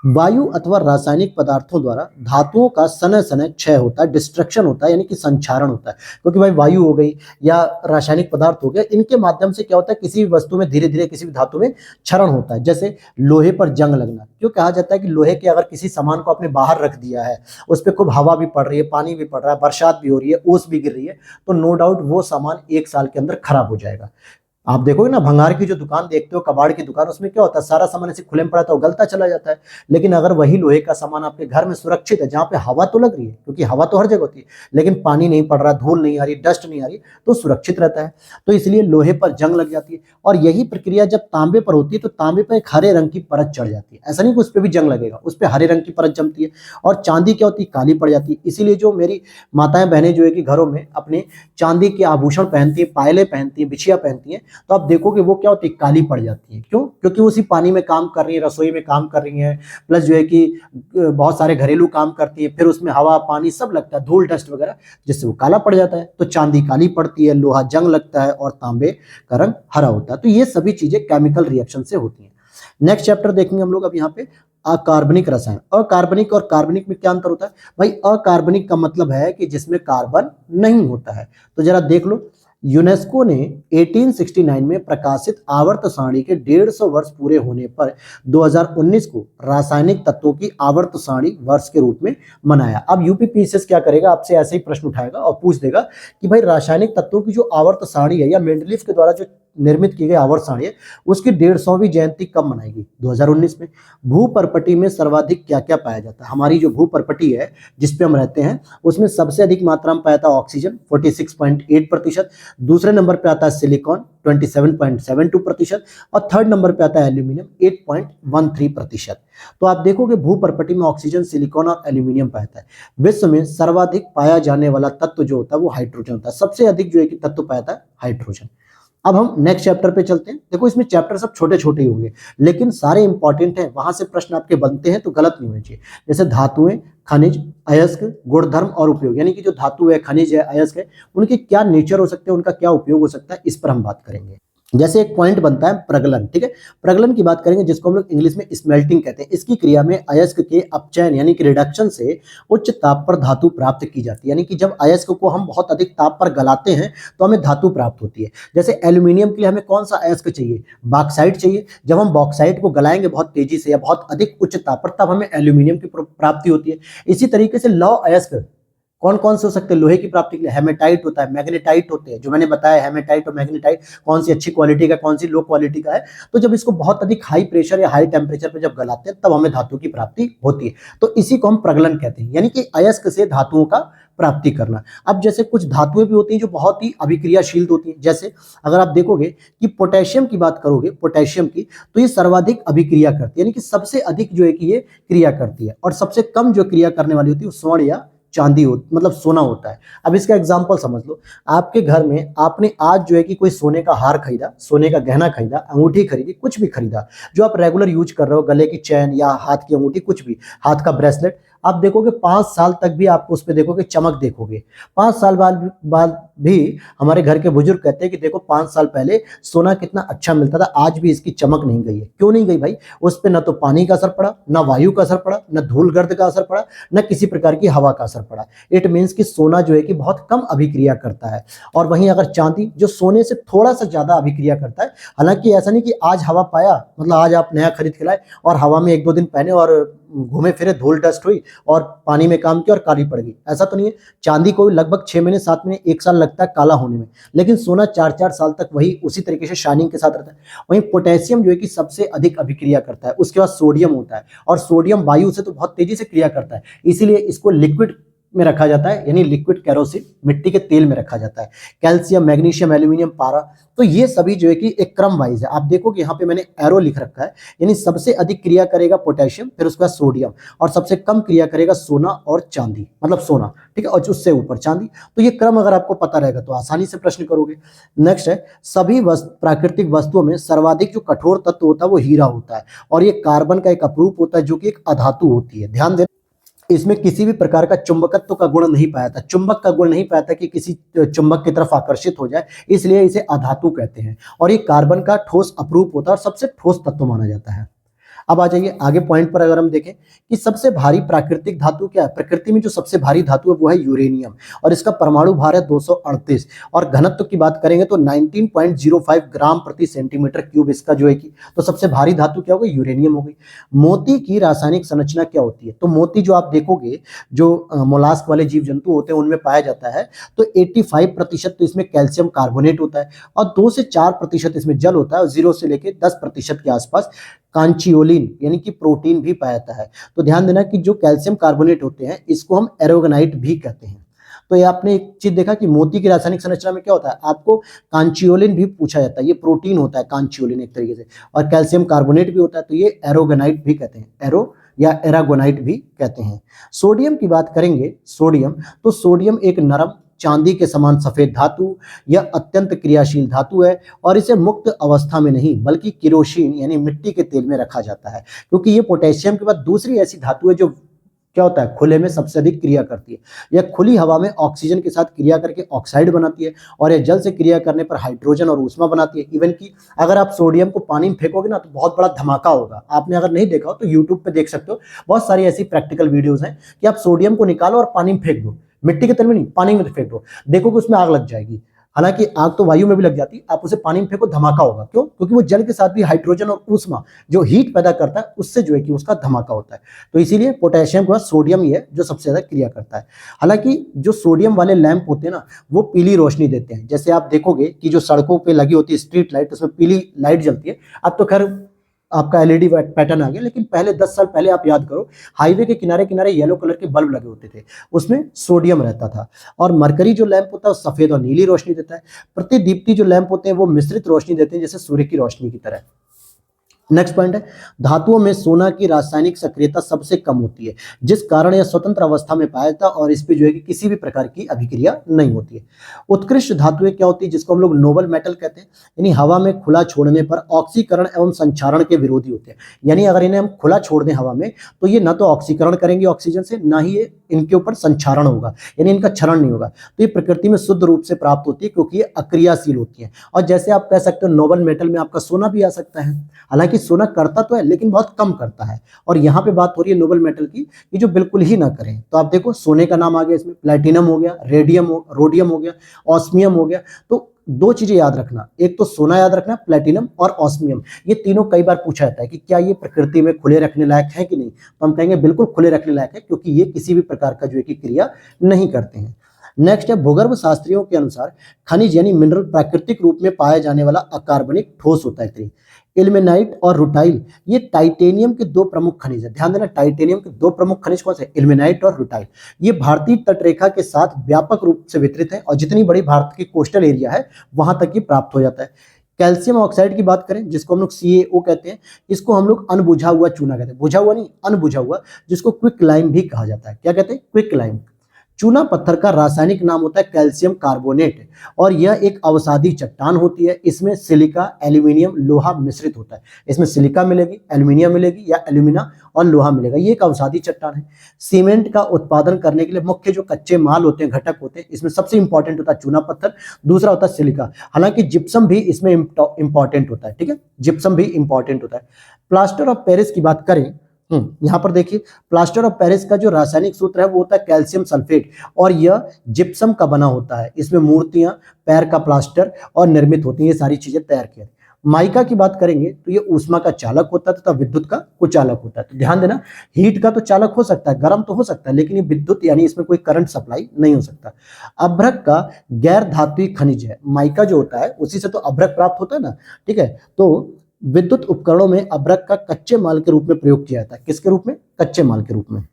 वायु अथवा रासायनिक पदार्थों द्वारा धातुओं का सनय सनय क्षय होता है, डिस्ट्रक्शन होता है, यानी कि संक्षारण होता है। क्योंकि भाई वायु हो गई या रासायनिक पदार्थ हो गया, इनके माध्यम से क्या होता है, किसी भी वस्तु में धीरे धीरे किसी भी धातु में क्षरण होता है। जैसे लोहे पर जंग लगना, क्यों कहा जाता है कि लोहे के अगर किसी सामान को आपने बाहर रख दिया है, उस पर खूब हवा भी पड़ रही है, पानी भी पड़ रहा है, बरसात भी हो रही है, ओस भी गिर रही है, तो नो डाउट वो सामान 1 साल के अंदर खराब हो जाएगा। आप देखोगे ना, भंगार की जो दुकान देखते हो, कबाड़ की दुकान, उसमें क्या होता है, सारा सामान ऐसे खुले में पड़ा था, वो गलता चला जाता है। लेकिन अगर वही लोहे का सामान आपके घर में सुरक्षित है, जहां पे हवा तो लग रही है, क्योंकि हवा तो हर जगह होती है, लेकिन पानी नहीं पड़ रहा, धूल नहीं आ रही, डस्ट नहीं आ रही, तो सुरक्षित रहता है। तो इसलिए लोहे पर जंग लग जाती है। और यही प्रक्रिया जब तांबे पर होती है, तो तांबे पर एक हरे रंग की परत चढ़ जाती है। ऐसा नहीं कि उस पर भी जंग लगेगा, उस पर हरे रंग की परत जमती है। और चांदी क्या होती है, काली पड़ जाती है। इसीलिए जो मेरी माताएं बहनें जो है कि घरों में अपने चांदी के आभूषण पहनती है, पायलें पहनती है, बिछिया पहनती है, तो आप देखोगे वो क्या होती है, काली पड़ जाती है। क्यों? क्योंकि उसी पानी में काम कर रही है, रसोई में काम कर रही है, प्लस जो है कि बहुत सारे घरेलू काम करती है, फिर उसमें हवा पानी सब लगता है, धूल डस्ट वगैरह, जिससे वो काला पड़ जाता है। तो चांदी काली पड़ती है, लोहा जंग लगता है, और तांबे का रंग हरा होता है। तो ये सभी चीजें केमिकल रिएक्शन से होती हैं। नेक्स्ट चैप्टर देखेंगे हम लोग अब यहाँ पे, अकार्बनिक रसायन। अकार्बनिक और कार्बनिक में क्या अंतर होता है भाई? अकार्बनिक का मतलब है कि जिसमें कार्बन नहीं होता है। तो जरा देख लो, यूनेस्को ने 1869 में प्रकाशित आवर्त सारणी के 150 वर्ष पूरे होने पर 2019 को रासायनिक तत्वों की आवर्त सारणी वर्ष के रूप में मनाया। अब यूपीपीसीएस क्या करेगा, आपसे ऐसे ही प्रश्न उठाएगा और पूछ देगा कि भाई रासायनिक तत्वों की जो आवर्त सारणी है, या मेंडलीफ के द्वारा जो निर्मित की गई आवर्त सारणी है उसकी 150वीं जयंती कब मनाएगी? 2019 में। भू परपटी में सर्वाधिक क्या क्या पाया जाता है? हमारी जो भू परपटी है जिसपे हम रहते हैं उसमें सबसे अधिक मात्रा में पाया जाता है ऑक्सीजन 46.8%, दूसरे नंबर पे आता है सिलिकॉन 27.72% और थर्ड नंबर पे आता है एल्यूमिनियम 8.13%। तो आप देखोगे भू परपटी में ऑक्सीजन, सिलिकॉन और एल्यूमिनियम पाया जाता है। विश्व में सर्वाधिक पाया जाने वाला तत्व जो होता है वो हाइड्रोजन होता है। सबसे अधिक जो है कि तत्व पाया जाता है हाइड्रोजन। अब हम नेक्स्ट चैप्टर पे चलते हैं। देखो इसमें चैप्टर सब छोटे छोटे ही होंगे लेकिन सारे इंपॉर्टेंट हैं, वहां से प्रश्न आपके बनते हैं तो गलत नहीं होने चाहिए। जैसे धातुएं, खनिज, अयस्क, गुणधर्म और उपयोग, यानी कि जो धातु है, खनिज है, अयस्क है, उनके क्या नेचर हो सकते हैं, उनका क्या उपयोग हो सकता है, इस पर हम बात करेंगे। जैसे एक पॉइंट बनता है प्रगलन, ठीक है। प्रगलन की बात करेंगे जिसको हम लोग इंग्लिश में स्मेल्टिंग कहते हैं। इसकी क्रिया में अयस्क के अपचयन यानी कि रिडक्शन से उच्च ताप पर धातु प्राप्त की जाती है। यानी कि जब अयस्क को हम बहुत अधिक ताप पर गलाते हैं तो हमें धातु प्राप्त होती है। जैसे एल्यूमिनियम के लिए हमें कौन सा अयस्क चाहिए? बॉक्साइट चाहिए। जब हम बॉक्साइट को गलाएंगे बहुत तेजी से या बहुत अधिक उच्च ताप पर, तब हमें एल्यूमिनियम की प्राप्ति होती है। इसी तरीके से लौह अयस्क कौन कौन से हो सकते हैं लोहे की प्राप्ति के लिए? हेमेटाइट होता है, मैग्नेटाइट होते हैं, जो मैंने बताया हेमेटाइट और मैग्नेटाइट कौन सी अच्छी क्वालिटी का, कौन सी लो क्वालिटी का है। तो जब इसको बहुत अधिक हाई प्रेशर या हाई टेम्परेचर पे जब गलाते हैं तब हमें धातु की प्राप्ति होती है। तो इसी को हम प्रगलन कहते हैं, यानी कि अयस्क से धातुओं का प्राप्ति करना। अब जैसे कुछ धातुएं भी होती हैं जो बहुत ही अभिक्रियाशील होती हैं। जैसे अगर आप देखोगे कि पोटेशियम की बात करोगे, पोटेशियम की, तो ये सर्वाधिक अभिक्रिया करती है, यानी कि सबसे अधिक जो है कि ये क्रिया करती है। और सबसे कम जो क्रिया करने वाली होती है वो स्वर्ण या चांदी हो, मतलब सोना होता है। अब इसका एग्जांपल समझ लो, आपके घर में आपने आज जो है कि कोई सोने का हार खरीदा, सोने का गहना खरीदा, अंगूठी खरीदी, कुछ भी खरीदा जो आप रेगुलर यूज कर रहे हो, गले की चैन या हाथ की अंगूठी, कुछ भी, हाथ का ब्रेसलेट, आप देखोगे 5 साल तक भी आप उस पर देखोगे चमक देखोगे। 5 साल बाद भी हमारे घर के बुजुर्ग कहते हैं कि देखो 5 साल पहले सोना कितना अच्छा मिलता था, आज भी इसकी चमक नहीं गई है। क्यों नहीं गई भाई? उस पर न तो पानी का असर पड़ा, न वायु का असर पड़ा, न धूल गर्द का असर पड़ा, न किसी प्रकार की हवा का असर पड़ा। इट मीन्स कि सोना जो है कि बहुत कम अभिक्रिया करता है। और वहीं अगर चांदी जो सोने से थोड़ा सा ज्यादा अभिक्रिया करता है, हालांकि ऐसा नहीं कि आज हवा पाया मतलब आज आप नया खरीद के लाए और हवा में 1-2 दिन पहने और घूमे फिरे, धूल डस्ट हुई और पानी में काम किया और काली पड़ गई, ऐसा तो नहीं है। चांदी को लगभग 6 महीने, 7 महीने, 1 साल लगता है काला होने में, लेकिन सोना 4-4 साल तक वही उसी तरीके से शाइनिंग के साथ रहता है। वहीं पोटेशियम जो है कि सबसे अधिक अभिक्रिया करता है। उसके बाद सोडियम होता है, और सोडियम वायु से तो बहुत तेजी से क्रिया करता है, इसीलिए इसको लिक्विड में रखा जाता है, यानी लिक्विड केरोसिन, मिट्टी के तेल में रखा जाता है। कैल्शियम, मैग्नीशियम, एल्यूमिनियम, पारा, तो ये सभी जो है कि एक क्रम वाइज है। आप देखो कि यहाँ पे मैंने एरो लिख रखा है, यानी सबसे अधिक क्रिया करेगा पोटेशियम, फिर उसके बाद सोडियम, और सबसे कम क्रिया करेगा सोना और चांदी, मतलब सोना, ठीक है, और उससे ऊपर चांदी। तो ये क्रम अगर आपको पता रहेगा तो आसानी से प्रश्न करोगे। नेक्स्ट है, सभी प्राकृतिक वस्तुओं में सर्वाधिक जो कठोर तत्व होता है वो हीरा होता है, और ये कार्बन का एक अपरूप होता है जो कि एक अधातु होती है। ध्यान देना, इसमें किसी भी प्रकार का चुंबकत्व का गुण नहीं पाया था, चुंबक का गुण नहीं पाया था कि किसी चुंबक की तरफ आकर्षित हो जाए, इसलिए इसे अधातु कहते हैं। और ये कार्बन का ठोस अपरूप होता है और सबसे ठोस तत्व माना जाता है। अब आ जाइए आगे पॉइंट पर, अगर हम देखें कि सबसे भारी प्राकृतिक धातु क्या है, प्रकृति में जो सबसे भारी धातु है वो है यूरेनियम, और इसका परमाणु भार है 238, और घनत्व की बात करेंगे तो 19.05 ग्राम प्रति सेंटीमीटर क्यूब इसका जो है कि, तो सबसे भारी धातु क्या हो गई? यूरेनियम हो गई। मोती की रासायनिक संरचना क्या होती है? तो मोती जो आप देखोगे, जो मोलास्क वाले जीव जंतु होते हैं उनमें पाया जाता है, तो 85% तो इसमें कैल्शियम कार्बोनेट होता है, और 2 से 4% इसमें जल होता है, और 0 से लेकर 10% के आसपास कांचियोलिन यानी कि प्रोटीन भी पाया जाता है। तो ध्यान देना कि जो कैल्शियम कार्बोनेट होते हैं इसको हम एरोगेनाइट भी कहते हैं। तो ये आपने एक चीज देखा कि मोती की रासायनिक संरचना में क्या होता है, आपको कांचियोलिन भी पूछा जाता है, ये प्रोटीन होता है कांचियोलिन एक तरीके से, और कैल्शियम कार्बोनेट भी होता है, तो ये एरोगेनाइट भी कहते हैं, एरो या एरागोनाइट भी कहते हैं। सोडियम की बात करेंगे, सोडियम, तो सोडियम एक नरम चांदी के समान सफेद धातु, यह अत्यंत क्रियाशील धातु है, और इसे मुक्त अवस्था में नहीं बल्कि किरोसिन यानी मिट्टी के तेल में रखा जाता है, क्योंकि ये पोटेशियम के बाद दूसरी ऐसी धातु है जो क्या होता है, खुले में सबसे अधिक क्रिया करती है। यह खुली हवा में ऑक्सीजन के साथ क्रिया करके ऑक्साइड बनाती है, और यह जल से क्रिया करने पर हाइड्रोजन और ऊष्मा बनाती है। इवन कि अगर आप सोडियम को पानी में फेंकोगे ना तो बहुत बड़ा धमाका होगा। आपने अगर नहीं देखा हो तो यूट्यूब पे देख सकते हो, बहुत सारी ऐसी प्रैक्टिकल वीडियोज हैं कि आप सोडियम को निकालो और पानी में फेंक दो, मिट्टी के तेल में नहीं, पानी में फेंक दो, देखोगे उसमें आग लग जाएगी। हालांकि आग तो वायु में भी लग जाती, आप उसे पानी में फेंको धमाका होगा। क्यों? क्योंकि वो जल के साथ भी हाइड्रोजन और ऊष्मा जो हीट पैदा करता है उससे जो है कि उसका धमाका होता है। तो इसीलिए पोटेशियम के बाद सोडियम ही है जो सबसे ज्यादा क्रिया करता है। हालांकि जो सोडियम वाले लैंप होते हैं ना, वो पीली रोशनी देते हैं। जैसे आप देखोगे कि जो सड़कों पे लगी होती है स्ट्रीट लाइट, उसमें पीली लाइट जलती है। अब तो खैर आपका एलईडी पैटर्न आ गया, लेकिन पहले 10 साल पहले आप याद करो, हाईवे के किनारे किनारे येलो कलर के बल्ब लगे होते थे, उसमें सोडियम रहता था। और मरकरी जो लैंप होता है वो सफेद और नीली रोशनी देता है। प्रतिदीप्ति जो लैंप होते हैं वो मिश्रित रोशनी देते हैं, जैसे सूर्य की रोशनी की तरह। नेक्स्ट पॉइंट है, धातुओं में सोना की रासायनिक सक्रियता सबसे कम होती है, जिस कारण यह स्वतंत्र अवस्था में पाया जाता है और इस पे जो है कि किसी भी प्रकार की अभिक्रिया नहीं होती है। उत्कृष्ट धातुएं क्या होती है, जिसको हम लोग नोबल मेटल कहते हैं, यानी हवा में खुला छोड़ने पर ऑक्सीकरण एवं संक्षारण के विरोधी होते हैं। यानी अगर इन्हें हम खुला छोड़ दें हवा में, तो ये ना तो ऑक्सीकरण करेंगे ऑक्सीजन से, ना ही ये इनके ऊपर संक्षारण होगा, यानी इनका क्षरण नहीं होगा। तो ये प्रकृति में शुद्ध रूप से प्राप्त होती है, क्योंकि ये अक्रियाशील होती है। और जैसे आप कह सकते हो नोबल मेटल में आपका सोना भी आ सकता है। हालांकि सोना करता तो है लेकिन बहुत कम करता है, और यहाँ पे बात हो रही है नोबल मेटल की, कि जो बिल्कुल ही ना करें। तो आप देखो सोने का नाम आ गया इसमें, प्लेटिनम हो गया, रोडियम हो गया, ऑस्मियम हो गया। तो दो चीजें याद रखना, एक तो सोना याद रखना, प्लेटिनम और ऑस्मियम, ये तीनों कई बार पूछा जाता है कि क्या ये प्रकृति में खुले रखने लायक है कि नहीं। तो हम कहेंगे बिल्कुल खुले रखने लायक है, क्योंकि ये किसी भी प्रकार का जो है कि क्रिया नहीं करते हैं। नेक्स्ट है, भूगर्भ शास्त्रियों के अनुसार खनिज यानी मिनरल प्राकृतिक रूप में पाया जाने वाला अकार्बनिक ठोस होता है। इल्मेनाइट और रुटाइल ये टाइटेनियम के दो प्रमुख खनिज है। ध्यान देना, टाइटेनियम के दो प्रमुख खनिज कौन से? इल्मेनाइट और रुटाइल। ये भारतीय तटरेखा के साथ व्यापक रूप से वितरित है, और जितनी बड़ी भारत की कोस्टल एरिया है वहां तक ये प्राप्त हो जाता है। कैल्शियम ऑक्साइड की बात करें, जिसको हम लोग CaO कहते हैं, इसको हम लोग अनबुझा हुआ चूना कहते हैं, बुझा हुआ नहीं, अनबुझा हुआ, जिसको क्विक लाइम भी कहा जाता है। क्या कहते हैं? Quick lime. चूना पत्थर का रासायनिक नाम होता है कैल्शियम कार्बोनेट, और यह एक अवसादी चट्टान होती है। इसमें सिलिका, एल्यूमिनियम, लोहा मिश्रित होता है। इसमें सिलिका मिलेगी, एल्यूमिनियम मिलेगी, या एल्यूमिना और लोहा मिलेगा। ये एक अवसादी चट्टान है। सीमेंट का उत्पादन करने के लिए मुख्य जो कच्चे माल होते हैं, घटक होते हैं, इसमें सबसे इंपॉर्टेंट होता है चूना पत्थर, दूसरा होता है सिलिका। हालांकि जिप्सम भी इसमें इंपॉर्टेंट होता है। ठीक है, जिप्सम भी इंपॉर्टेंट होता है। प्लास्टर ऑफ पेरिस की बात करें, यहां पर देखिए, प्लास्टर ऑफ पेरिस का जो रासायनिक सूत्र है वो होता है कैल्शियम सल्फेट, और यह जिप्सम का बना होता है। इसमें मूर्तियां, पैर का प्लास्टर और निर्मित होती हैं, ये सारी चीजें तैयार की। माइका की बात करेंगे तो ये ऊष्मा का चालक होता है तथा विद्युत का कुचालक होता है। तो ध्यान देना, हीट का तो चालक हो सकता है, गर्म तो हो सकता है, लेकिन ये विद्युत यानी इसमें कोई करंट सप्लाई नहीं हो सकता। अभ्रक का गैर धात्विक खनिज है। माइका जो होता है उसी से तो अभ्रक प्राप्त होता है ना। ठीक है, तो विद्युत उपकरणों में अभ्रक का कच्चे माल के रूप में प्रयोग किया जाता है। किसके रूप में? कच्चे माल के रूप में।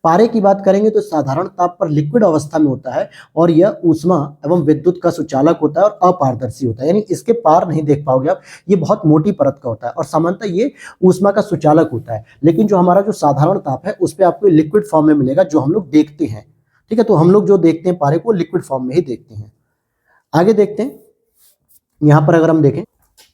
पारे की बात करेंगे तो साधारण ताप पर लिक्विड अवस्था में होता है, और यह ऊष्मा एवं विद्युत का सुचालक होता है और अपारदर्शी होता है, यानी इसके पार नहीं देख पाओगे आप। ये बहुत मोटी परत का होता है, और सामान्यतः ये ऊष्मा का सुचालक होता है। लेकिन जो हमारा जो साधारण ताप है उस पर आपको लिक्विड फॉर्म में मिलेगा, जो हम लोग देखते हैं। ठीक है, तो हम लोग जो देखते हैं पारे को लिक्विड फॉर्म में ही देखते हैं। आगे देखते हैं, यहां पर अगर हम देखें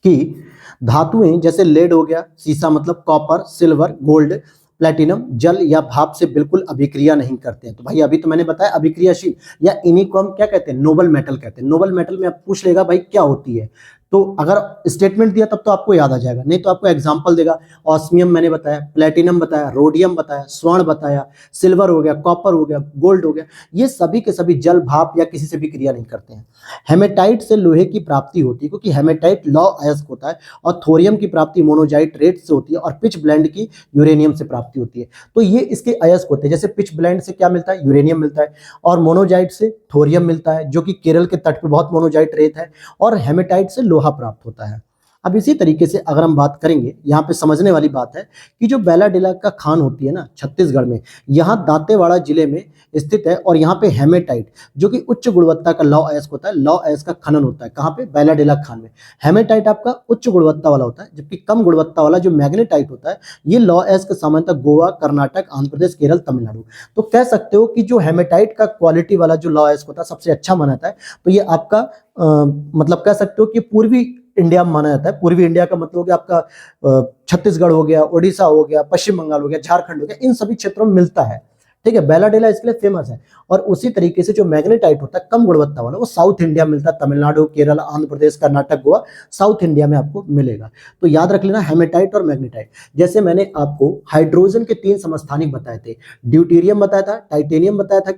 कि धातुएं जैसे लेड हो गया, सीसा मतलब कॉपर, सिल्वर, गोल्ड, प्लेटिनम जल या भाप से बिल्कुल अभिक्रिया नहीं करते हैं। तो भाई अभी तो मैंने बताया अभिक्रियाशील, या इन्हीं को हम क्या कहते हैं? नोबल मेटल कहते हैं। नोबल मेटल में आप पूछ लेगा भाई क्या होती है, तो अगर स्टेटमेंट दिया तब तो आपको याद आ जाएगा, नहीं तो आपको एग्जांपल देगा। ऑस्मियम मैंने बताया, प्लेटिनम बताया, रोडियम बताया, स्वर्ण बताया, सिल्वर हो गया, कॉपर हो गया, गोल्ड हो गया। ये सभी के सभी जल, भाप या किसी से भी क्रिया नहीं करते हैं। हेमेटाइट से लोहे की प्राप्ति होती है, क्योंकि हेमेटाइट लौ अयस्क होता है, और थोरियम की प्राप्ति मोनोजाइट रेत से होती है, और पिच ब्लेंड की यूरेनियम से प्राप्ति होती है। तो ये इसके अयस्क होते हैं। जैसे पिच ब्लेंड से क्या मिलता है? यूरेनियम मिलता है, और मोनोजाइट से थोरियम मिलता है, जो कि केरल के तट पे बहुत मोनोजाइट रेत है, और हेमेटाइट से लोहा प्राप्त होता है। अब इसी तरीके से अगर हम बात करेंगे, यहाँ पे समझने वाली बात है कि जो बैलाडेला का खान होती है ना छत्तीसगढ़ में, यहाँ दांतेवाड़ा जिले में स्थित है, और यहाँ पे हेमेटाइट जो कि उच्च गुणवत्ता का लौह अयस्क होता है, लौह अयस्क का खनन होता है। कहाँ पे? बैलाडेला खान में। हेमेटाइट आपका उच्च गुणवत्ता वाला होता है, जबकि कम गुणवत्ता वाला जो मैग्नेटाइट होता है, ये लौह अयस्क सामान्यतः गोवा, कर्नाटक, आंध्र प्रदेश, केरल, तमिलनाडु। तो कह सकते हो कि जो हेमेटाइट का क्वालिटी वाला जो लौह अयस्क होता है सबसे अच्छा माना जाता है। तो ये आपका मतलब कह सकते हो कि पूर्वी इंडिया में माना जाता है। पूर्वी इंडिया का मतलब हो गया आपका छत्तीसगढ़ हो गया, उड़ीसा हो गया, पश्चिम बंगाल हो गया, झारखंड हो गया, इन सभी क्षेत्रों में मिलता है। ठीक है, बैलाडेला इसके लिए फेमस है। और उसी तरीके से जो मैग्नेटाइट होता है कम गुणवत्ता वाला, वो साउथ इंडिया में मिलता है, तमिलनाडु, केरल, आंध्र प्रदेश, कर्नाटक, गोवा, साउथ इंडिया में आपको मिलेगा। तो याद रख लेना हेमेटाइट और मैग्नेटाइट। जैसे मैंने आपको हाइड्रोजन के 3 समस्थानिक बताए थे, ड्यूटेरियम बताया था, टाइटेनियम बताया था,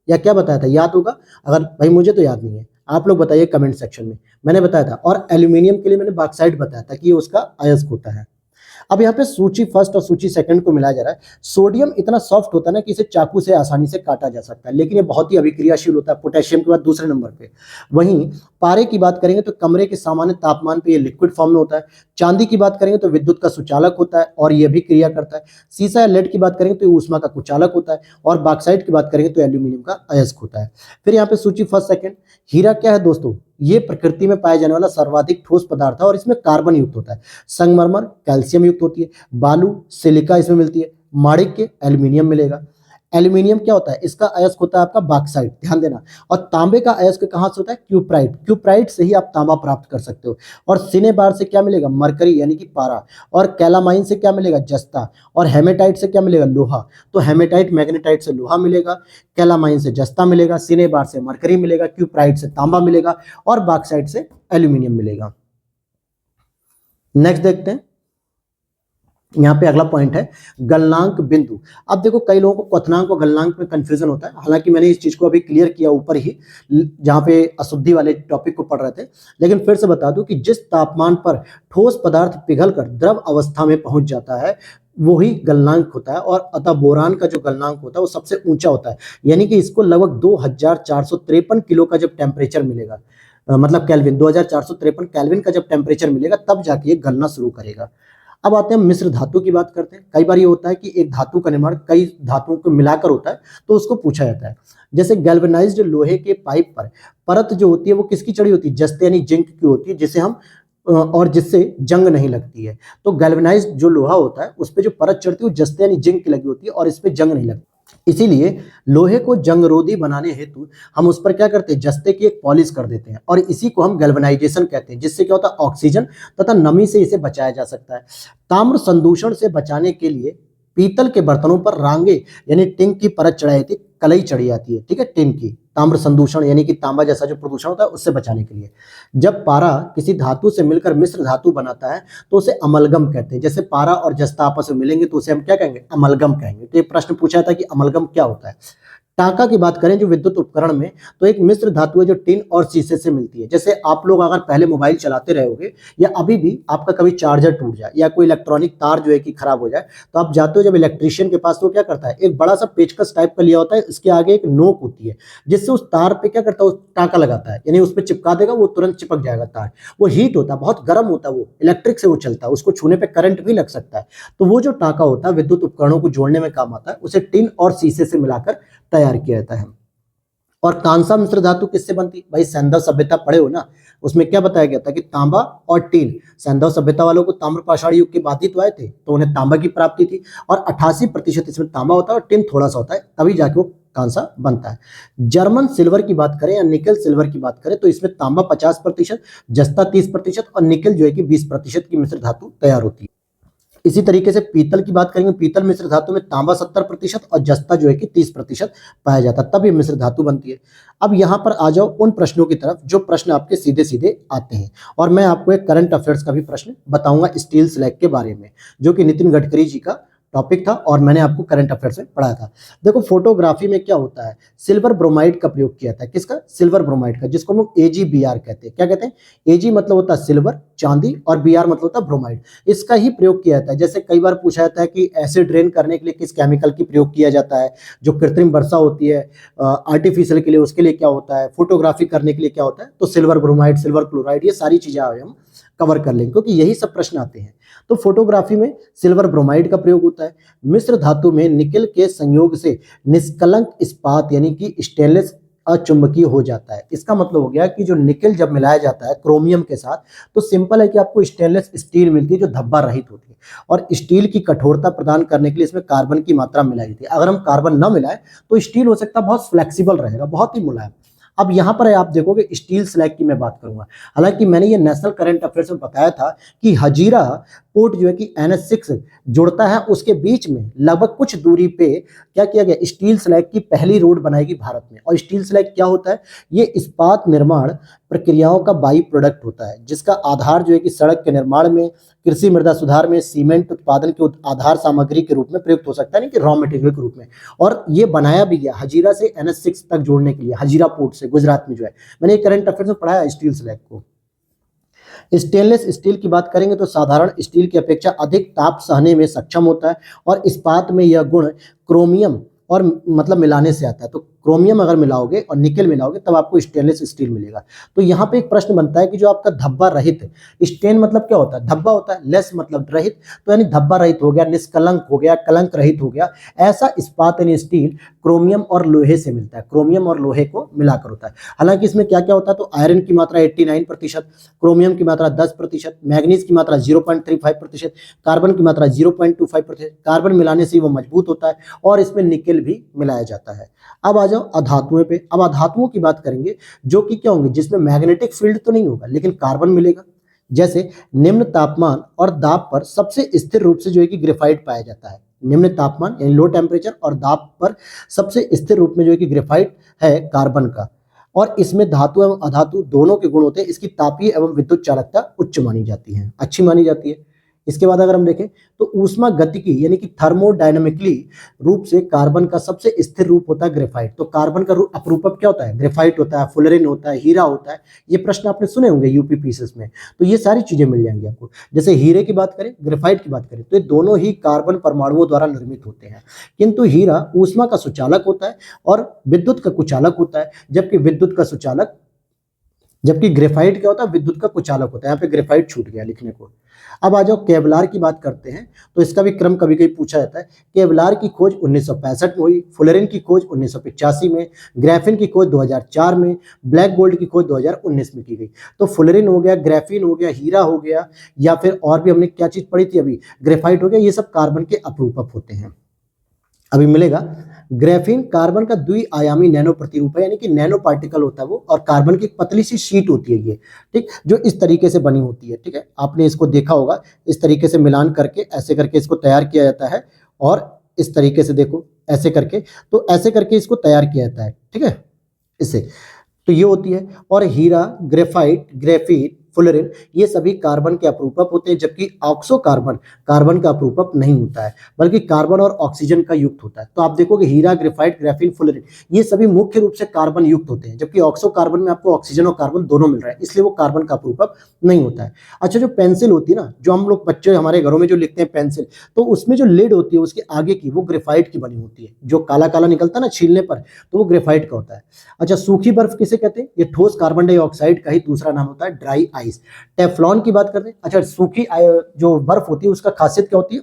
क्या बताया था? याद होगा? अगर भाई मुझे तो याद नहीं है, आप लोग बताइए कमेंट सेक्शन में। मैंने बताया था, और एल्यूमिनियम के लिए मैंने बॉक्साइट बताया था कि ये उसका अयस्क होता है। अब यहाँ पे सूची फर्स्ट और सूची सेकंड को मिलाया जा रहा है। सोडियम इतना सॉफ्ट होता है ना कि इसे चाकू से आसानी से काटा जा सकता है, लेकिन ये बहुत ही अभिक्रियाशील होता है, पोटेशियम के बाद दूसरे नंबर पे। वहीं पारे की बात करेंगे तो कमरे के सामान्य तापमान पे ये लिक्विड फॉर्म में होता है। चांदी की बात करेंगे तो विद्युत का सुचालक होता है और ये भी क्रिया करता है। सीसा या लेड की बात करेंगे तो ये ऊष्मा का कुचालक होता है, और बॉक्साइट की बात करेंगे तो एल्यूमिनियम का अयस्क होता है। फिर यहाँ पे सूची फर्स्ट सेकंड। हीरा क्या है दोस्तों? ये प्रकृति में पाया जाने वाला सर्वाधिक ठोस पदार्थ है और इसमें कार्बन युक्त होता है। संगमरमर कैल्शियम युक्त होती है। बालू सिलिका इसमें मिलती है। माणिक्य एल्यूमिनियम मिलेगा। एल्यूमिनियम क्या होता है? इसका अयस्क होता है आपका बॉक्साइट, ध्यान देना। और तांबे का अयस्क कहाँ से होता है? क्यूप्राइट। क्यूप्राइट से ही आप तांबा प्राप्त कर सकते हो। और सिनेबार से क्या मिलेगा? मरकरी यानी कि पारा। और कैलामाइन से क्या मिलेगा? जस्ता। और हेमेटाइट से क्या मिलेगा? लोहा। तो हेमेटाइट मैग्नेटाइट से लोहा मिलेगा, कैलामाइन से जस्ता मिलेगा, सिनेबार से मरकरी मिलेगा, क्यूप्राइट से तांबा मिलेगा, और बॉक्साइट से एल्यूमिनियम मिलेगा। नेक्स्ट देखते हैं। यहाँ पे अगला पॉइंट है गलनांक बिंदु। अब देखो कई लोगों को क्वथनांक और गलनांक में कंफ्यूजन होता है, हालांकि मैंने इस चीज को अभी क्लियर किया ऊपर ही, जहाँ पे अशुद्धि वाले टॉपिक को पढ़ रहे थे। लेकिन फिर से बता दूं कि जिस तापमान पर ठोस पदार्थ पिघलकर द्रव अवस्था में पहुंच जाता है वो ही गलनांक होता है, और अतः बोरान का जो गलनांक होता है वो सबसे ऊंचा होता है। यानी कि इसको लगभग 2453 किलो का जब टेम्परेचर मिलेगा, मतलब केल्विन, 2453 केल्विन का जब टेम्परेचर मिलेगा तब जाके ये गलना शुरू करेगा। अब आते हैं मिश्र धातु की बात करते हैं। कई बार ये होता है कि एक धातु का निर्माण कई धातुओं को मिलाकर होता है, तो उसको पूछा जाता है। जैसे गैल्वेनाइज्ड लोहे के पाइप पर परत जो होती है वो किसकी चढ़ी होती है? जस्ते यानी जिंक की होती है, जिसे हम और जिससे जंग नहीं लगती है। तो गैल्वेनाइज्ड जो लोहा होता है उस पर जो परत चढ़ती है वो जस्ते यानी जिंक की लगी होती है और इस पे जंग नहीं लगती। इसीलिए लोहे को जंगरोधी बनाने हेतु हम उस पर क्या करते हैं? जस्ते की एक पॉलिश कर देते हैं, और इसी को हम गैल्वेनाइजेशन कहते हैं, जिससे क्या होता है? ऑक्सीजन तथा नमी से इसे बचाया जा सकता है। ताम्र संदूषण से बचाने के लिए पीतल के बर्तनों पर रांगे यानी टिन की परत चढ़ाई जाती है, कलई चढ़ी जाती है, ठीक है, टिन की। ताम्र संदूषण यानी कि तांबा जैसा जो प्रदूषण होता है उससे बचाने के लिए। जब पारा किसी धातु से मिलकर मिश्र धातु बनाता है तो उसे अमलगम कहते हैं। जैसे पारा और जस्ता आपस में मिलेंगे तो उसे हम क्या कहेंगे? अमलगम कहेंगे। तो ये प्रश्न पूछा था कि अमलगम क्या होता है। टाका की बात करें जो विद्युत उपकरण में, तो एक मिश्र धातु है जो टिन और शीशे से मिलती है। जैसे आप लोग अगर पहले मोबाइल चलाते रहोगे या अभी भी आपका कभी चार्जर टूट जाए या कोई इलेक्ट्रॉनिक तार जो है कि खराब हो जाए, तो आप जाते हो जब इलेक्ट्रिशियन के पास, तो क्या करता है? एक बड़ा सा पेचकस टाइप का लिया होता है, इसके आगे एक नोक होती है, जिससे उस तार पे क्या करता है? उस टाका लगाता है, यानी उस पर चिपका देगा, वो तुरंत चिपक जाएगा तार। वो हीट होता है, बहुत गर्म होता है, वो इलेक्ट्रिक से वो चलता है, उसको छूने पर करंट भी लग सकता है। तो वो जो टाका होता है विद्युत उपकरणों को जोड़ने में काम आता है, उसे टिन और शीशे से मिलाकर तैयार किया जाता है। और कांसा मिश्र धातु किससे बनती? भाई सैंधव सभ्यता पढ़े हो ना, उसमें क्या बताया गया था कि तांबा और टीन, सैंधव सभ्यता वालों को ताम्र पाषाण युग के बाद ही तो आए थे, तो उन्हें तांबा की प्राप्ति थी, और 88% इसमें तांबा होता है और टिन थोड़ा सा होता है, तभी जाके वो कांसा बनता है। जर्मन सिल्वर की बात करें या निकल सिल्वर की बात करें तो इसमें तांबा 50%, जस्ता 30% और निकल जो है कि 20% की मिश्र धातु तैयार होती है। इसी तरीके से पीतल की बात करेंगे, पीतल मिश्र धातु में तांबा 70% और जस्ता जो है कि 30% पाया जाता है, तब ये मिश्र धातु बनती है। अब यहाँ पर आ जाओ उन प्रश्नों की तरफ जो प्रश्न आपके सीधे सीधे आते हैं, और मैं आपको एक करंट अफेयर्स का भी प्रश्न बताऊंगा स्टील स्लैग के बारे में, जो कि नितिन गडकरी जी का टॉपिक था और मैंने आपको करंट अफेयर्स में पढ़ाया था। देखो फोटोग्राफी में क्या होता है? सिल्वर ब्रोमाइड का प्रयोग किया था। किसका? सिल्वर ब्रोमाइड का, जिसको हम लोग AgBr कहते हैं। क्या कहते हैं? Ag मतलब होता है सिल्वर, चांदी, और Br मतलब होता है ब्रोमाइड। इसका ही प्रयोग किया जाता है। जैसे कई बार पूछा जाता है कि एसिड रेन करने के लिए किस केमिकल की प्रयोग किया जाता है, जो कृत्रिम वर्षा होती है आर्टिफिशियल के लिए, उसके लिए क्या होता है, फोटोग्राफी करने के लिए क्या होता है, तो सिल्वर ब्रोमाइड, सिल्वर क्लोराइड, ये सारी चीजें हम कवर कर लेंगे क्योंकि यही सब प्रश्न आते हैं। तो फोटोग्राफी में सिल्वर ब्रोमाइड का प्रयोग होता है। मिश्र धातु में निकेल के संयोग से निष्कलंक इस्पात यानी कि स्टेनलेस अचुंबकीय हो जाता है। इसका मतलब हो गया कि जो निकेल जब मिलाया जाता है क्रोमियम के साथ, तो सिंपल है कि आपको स्टेनलेस स्टील मिलती है जो धब्बा रहित होती है, और स्टील की कठोरता प्रदान करने के लिए इसमें कार्बन की मात्रा मिलाई जाती है। अगर हम कार्बन न मिलाएं तो स्टील हो सकता है बहुत फ्लेक्सिबल रहेगा, बहुत ही मुलायम। अब यहाँ पर आप देखोगे स्टील स्लैग की मैं बात करूंगा। हालांकि मैंने ये नेशनल करंट अफेयर्स में बताया था कि हजीरा पोर्ट जो है कि NH6 जुड़ता है, उसके बीच में लगभग कुछ दूरी पे क्या किया गया, स्टील स्लैग की पहली रोड बनाएगी भारत में। और स्टील स्लैग क्या होता है, ये इस्पात निर्माण प्रक्रियाओं का बाई प्रोडक्ट होता है, जिसका आधार जो है कि सड़क के निर्माण में, कृषि मृदा सुधार में, सीमेंट उत्पादन के आधार सामग्री के रूप में प्रयुक्त हो सकता है, नहीं कि रॉ मटेरियल के रूप में। और ये बनाया भी गया हजीरा से NH6 तक जोड़ने के लिए, हजीरा पोर्ट से गुजरात में जो है। मैंने करंट अफेयर्स में पढ़ा है स्टील स्लैग को। स्टेनलेस स्टील की बात करेंगे तो साधारण स्टील की अपेक्षा अधिक ताप सहने में सक्षम होता है, और इस्पात में यह गुण क्रोमियम और मतलब मिलाने से आता है। तो क्रोमियम अगर मिलाओगे और निकेल मिलाओगे तब आपको स्टेनलेस स्टील मिलेगा। तो यहाँ पे एक प्रश्न बनता है कि जो आपका धब्बा रहित, स्टेन मतलब क्या होता है, धब्बा होता है, लेस मतलब रहित, तो यानी धब्बा रहित हो गया, निष्कलंक हो गया, कलंक रहित हो गया, ऐसा इस्पात यानी स्टील क्रोमियम और लोहे से मिलता है, क्रोमियम और लोहे को मिलाकर होता है। हालांकि इसमें क्या क्या होता है, तो आयरन की मात्रा 89%, क्रोमियम की मात्रा 10%, मैग्नीज की मात्रा 0.35%, कार्बन की मात्रा 0.25%। कार्बन मिलाने से वो मजबूत होता है, और इसमें निकेल भी मिलाया जाता है। अब आ जाओ अधातुओं पे। अब अधातुओं की बात करेंगे जो कि क्या होंगे, जिसमें मैग्नेटिक फील्ड तो नहीं होगा लेकिन कार्बन मिलेगा। जैसे निम्न तापमान और दाब पर सबसे स्थिर रूप से जो है कि ग्रेफाइट पाया जाता है। निम्न तापमान यानी लो टेम्परेचर और दाब पर सबसे स्थिर रूप में जो है कि ग्रेफाइट है कार्बन का। और इसमें धातु एवं अधातु दोनों के गुण होते हैं। इसकी तापीय एवं विद्युत चालकता उच्च मानी जाती है, अच्छी मानी जाती है। इसके बाद अगर हम देखें तो ऊष्मा गतिकी यानी कि थर्मोडायनामिकली रूप से कार्बन का सबसे स्थिर रूप होता है ग्रेफाइट। तो कार्बन का अपरूपक क्या होता है, ग्रेफाइट होता है, फुलरिन होता है, हीरा होता है। ये प्रश्न आपने सुने होंगे यूपी पीसीएस में, तो ये सारी चीजें मिल जाएंगी आपको। जैसे हीरे की बात करें, ग्रेफाइट की बात करें, तो ये दोनों ही कार्बन परमाणुओं द्वारा निर्मित होते हैं। किंतु हीरा ऊष्मा का सुचालक होता है और विद्युत का कुचालक होता है, जबकि ग्रेफाइट क्या होता है, विद्युत का कुचालक होता है। यहाँ पे ग्रेफाइट छूट गया लिखने को। अब आ जाओ केवलार की बात करते हैं, तो इसका भी क्रम कभी कभी पूछा जाता है। केवलार की खोज 1965 में हुई, फुलरिन की खोज 1985 में, ग्राफीन की खोज 2004 में, ब्लैक गोल्ड की खोज 2019 में की गई। तो फुलरिन हो गया, ग्राफीन हो गया, हीरा हो गया, या फिर और भी हमने क्या चीज पढ़ी थी अभी, ग्रेफाइट हो गया, ये सब कार्बन के अपरूपक होते हैं। अभी मिलेगा ग्राफीन कार्बन का द्विआयामी नैनो प्रतिरूप है, यानी कि नैनो पार्टिकल होता है वो, और कार्बन की पतली सी शीट होती है ये, ठीक, जो इस तरीके से बनी होती है। ठीक है, आपने इसको देखा होगा, इस तरीके से मिलान करके ऐसे करके इसको तैयार किया जाता है, और इस तरीके से देखो ऐसे करके, तो ऐसे करके इसको तैयार किया जाता है। ठीक है, इससे तो ये होती है। और हीरा, ग्रेफाइट, ग्रेफीन, फुलरिन ये सभी कार्बन के अपरूपक होते हैं, जबकि ऑक्सो कार्बन कार्बन का अपरूपक नहीं होता है, बल्कि कार्बन और ऑक्सीजन का युक्त होता है। तो आप देखोगे हीरा, ग्रेफाइट, ग्राफीन, फुलरिन ये सभी मुख्य रूप से कार्बन युक्त होते हैं, जबकि ऑक्सो कार्बन में आपको ऑक्सीजन और कार्बन दोनों मिल रहा है, इसलिए वो कार्बन का अपरूपक नहीं होता है। अच्छा, जो पेंसिल होती है ना, जो हम लोग बच्चे हमारे घरों में जो लिखते हैं पेंसिल, तो उसमें जो लिड होती है उसके आगे की, वो ग्रेफाइट की बनी होती है। जो काला काला निकलता है ना छीलने पर, तो वो ग्रेफाइट का होता है। अच्छा, सूखी बर्फ किसे कहते हैं, ये ठोस कार्बन डाइऑक्साइड का ही दूसरा नाम होता है, ड्राई आइस। टेफ्लॉन की बात करते हैं। अच्छा, सूखी जो बर्फ होती है उसका खासियत क्या होती है,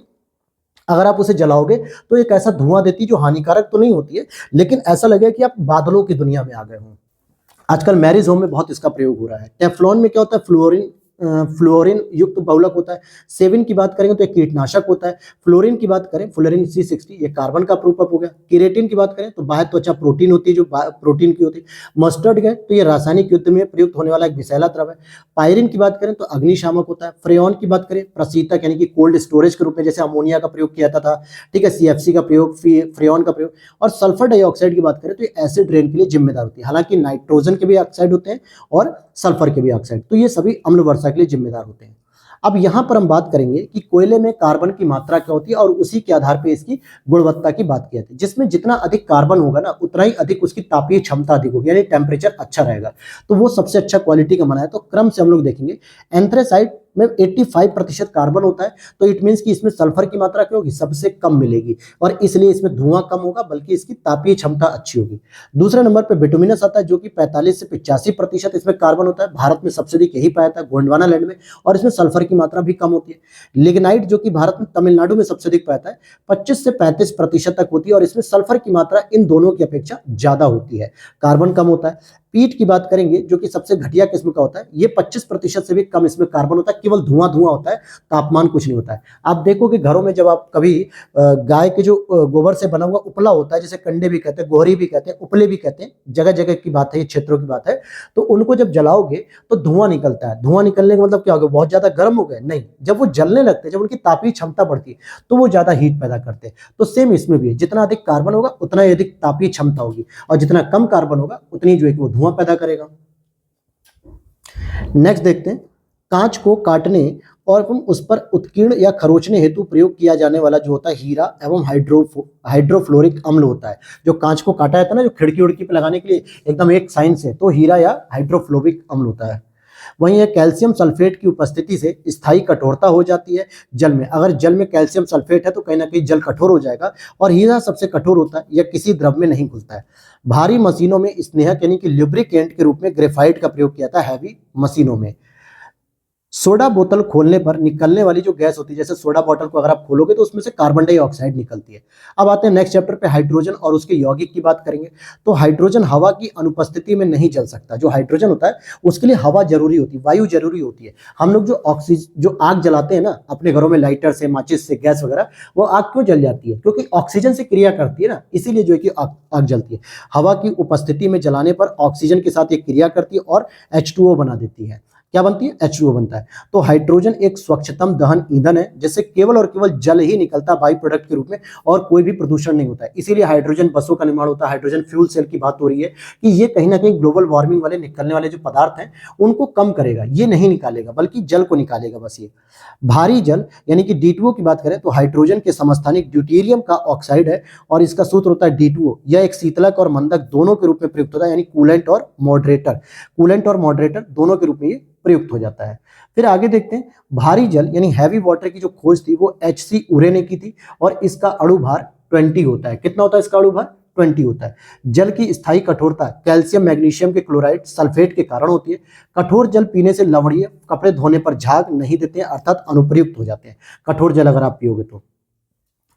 अगर आप उसे जलाओगे तो एक ऐसा धुआं देती है जो हानिकारक तो नहीं होती है, लेकिन ऐसा लगेगा कि आप बादलों की दुनिया में आ गए हो। आजकल मैरिज होम में बहुत इसका प्रयोग हो रहा है। टेफ्लॉन में क्या होता है, फ्लोरीन युक्त बहुलक होता है। सेविन की बात करेंगे तो एक कीटनाशक होता है। फ्लोरीन की बात करें, फ्लोरीन C60 ये कार्बन का अपरूपक हो गया। केरेटिन की बात करें तो बाह्य त्वचा प्रोटीन होती है, जो प्रोटीन की होती है। मस्टर्ड है तो ये रासायनिक युद्ध में प्रयुक्त होने वाला एक विषैला द्रव है। पायरिन की बात करें तो अग्निशामक होता है। फ्रेयॉन की बात करें, प्रशीतक यानी कि कोल्ड स्टोरेज के रूप में, जैसे अमोनिया का प्रयोग किया जाता था, ठीक है, CFC का प्रयोग, फ्रेयॉन का प्रयोग। और सल्फर डाइऑक्साइड की बात करें तो ये एसिड रेन के लिए जिम्मेदार होती है। हालांकि नाइट्रोजन के भी ऑक्साइड होते हैं और सल्फर के भी ऑक्साइड, तो ये सभी अम्ल वर्षा के लिए जिम्मेदार होते हैं। अब यहां पर हम बात करेंगे कि कोयले में कार्बन की मात्रा क्या होती है, और उसी के आधार पर इसकी गुणवत्ता की बात की जाती है। जिसमें जितना अधिक कार्बन होगा ना, उतना ही अधिक उसकी तापीय क्षमता अधिक होगी, यानी टेम्परेचर अच्छा रहेगा, तो वो सबसे अच्छा क्वालिटी का माना है। तो क्रम से हम लोग देखेंगे, एंथ्रेसाइट में 85% कार्बन होता है, तो इट मीन्स कि इसमें सल्फर की मात्रा क्या होगी, सबसे कम मिलेगी, और इसलिए इसमें धुआं कम होगा, बल्कि इसकी तापीय क्षमता अच्छी होगी। दूसरे नंबर पर बिटुमिनस आता है, जो कि 45 से 85% इसमें कार्बन होता है। भारत में सबसे अधिक यही पाया जाता है, गोंडवाना लैंड में, और इसमें सल्फर की मात्रा भी कम होती है। लिग्नाइट, जो कि भारत में तमिलनाडु में सबसे अधिक पाया जाता है, 25 से 35% तक होती है, और इसमें सल्फर की मात्रा इन दोनों की अपेक्षा ज्यादा होती है, कार्बन कम होता है। पीट की बात करेंगे जो कि सबसे घटिया किस्म का होता है, ये 25% से भी कम इसमें कार्बन होता है, केवल धुआं धुआं होता है, तापमान कुछ नहीं होता है। आप देखो कि घरों में जब आप कभी गाय के जो गोबर से बना हुआ उपला होता है, जिसे कंडे भी कहते हैं, गोहरी भी कहते हैं, उपले भी कहते हैं, जगह जगह की बात है, ये क्षेत्रों की बात है, तो उनको जब जलाओगे तो धुआं निकलता है। धुआं निकलने का मतलब क्या होगा, बहुत ज्यादा गर्म हो गए? नहीं, जब वो जलने लगते हैं, जब उनकी तापीय क्षमता बढ़ती है तो वो ज्यादा हीट पैदा करते हैं। तो सेम इसमें भी है, जितना अधिक कार्बन होगा उतना ही अधिक तापीय क्षमता होगी, और जितना कम कार्बन होगा उतनी जो है कि वो धुआं पैदा करेगा। नेक्स्ट देखते हैं, कांच को काटने और उस पर उत्कीर्ण या खरोचने हेतु प्रयोग किया जाने वाला जो होता है हीरा एवं हाइड्रोफ्लोरिक अम्ल होता है। जो कांच को काटा जाता है ना, जो खिड़की उड़की पे लगाने के लिए एकदम एक साइंस है, तो हीरा या हाइड्रोफ्लोरिक अम्ल होता है। वहीं कैल्शियम सल्फेट की उपस्थिति से स्थायी कठोरता हो जाती है जल में। अगर जल में कैल्शियम सल्फेट है तो कहीं ना कहीं जल कठोर हो जाएगा, और हीरा सबसे कठोर होता है, यह किसी द्रव में नहीं घुलता है। भारी मशीनों में स्नेहक यानी कि ल्यूब्रिकेंट के रूप में ग्रेफाइट का प्रयोग किया जाता है, हैवी मशीनों में। सोडा बोतल खोलने पर निकलने वाली जो गैस होती है, जैसे सोडा बोतल को अगर आप खोलोगे तो उसमें से कार्बन डाइऑक्साइड निकलती है। अब आते हैं नेक्स्ट चैप्टर पे, हाइड्रोजन और उसके यौगिक की बात करेंगे। तो हाइड्रोजन हवा की अनुपस्थिति में नहीं जल सकता। जो हाइड्रोजन होता है उसके लिए हवा जरूरी होती है, वायु जरूरी होती है। हम लोग जो आग जलाते हैं ना अपने घरों में, लाइटर से, माचिस से, गैस वगैरह, वो आग क्यों जल जाती है? क्योंकि ऑक्सीजन से क्रिया करती है ना, इसीलिए जो है कि आग जलती है। हवा की उपस्थिति में जलाने पर ऑक्सीजन के साथ ये क्रिया करती है और H2O बना देती है। क्या बनती है? H2O बनता है। तो हाइड्रोजन एक स्वच्छतम दहन ईंधन है, जिससे केवल और केवल जल ही निकलता है बाई प्रोडक्ट के रूप में, और कोई भी प्रदूषण नहीं होता है। इसीलिए हाइड्रोजन बसों का निर्माण होता है। हाइड्रोजन फ्यूल सेल की बात हो रही है कि ये कहीं ना कहीं ग्लोबल वार्मिंग वाले निकलने वाले जो पदार्थ हैं उनको कम करेगा, ये नहीं निकालेगा बल्कि जल को निकालेगा बस। ये भारी जल यानी कि D2O की बात करें तो हाइड्रोजन के समस्थानिक ड्यूटेरियम का ऑक्साइड है, और इसका सूत्र होता है D2O। यह एक शीतलक और मंदक दोनों के रूप में प्रयुक्त होता है, यानी कूलेंट और मॉडरेटर दोनों के रूप में ये प्रयुक्त हो जाता है। फिर आगे देखते हैं, भारी जल यानी हैवी वाटर की जो खोज थी वो H.C. उरे ने की थी, और इसका अणु भार 20 होता है। कितना होता है इसका अणु भार? 20 होता है। जल की स्थायी कठोरता कैल्शियम, मैग्नीशियम के क्लोराइड, सल्फेट के कारण होती है। कठोर जल पीने से लवणीय, कपड़े धोने पर झाग नहीं देते हैं, अर्थात अनुपयुक्त हो जाते हैं कठोर जल अगर आप पियोगे तो।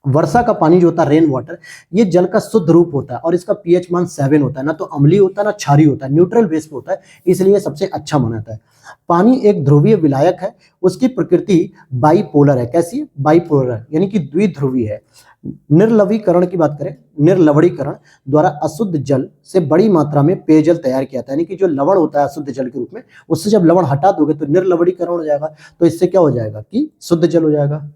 वर्षा का पानी जो होता है, रेन वाटर, ये जल का शुद्ध रूप होता है, और इसका पीएच मान 7 होता है। ना तो अम्लीय होता है ना क्षारीय होता है, न्यूट्रल बेस पे होता है, इसलिए सबसे अच्छा माना जाता है। पानी एक ध्रुवीय विलायक है, उसकी प्रकृति बाइपोलर है। कैसी है? बाइपोलर, यानी कि द्विध्रुवीय है। निर्लवीकरण की बात करें, निर्लवणीकरण द्वारा अशुद्ध जल से बड़ी मात्रा में पेयजल तैयार किया जाता है। यानी कि जो लवण होता है अशुद्ध जल के रूप में, उससे जब लवण हटा दोगे तो निर्लवणीकरण हो जाएगा, तो इससे क्या हो जाएगा कि शुद्ध जल हो जाएगा।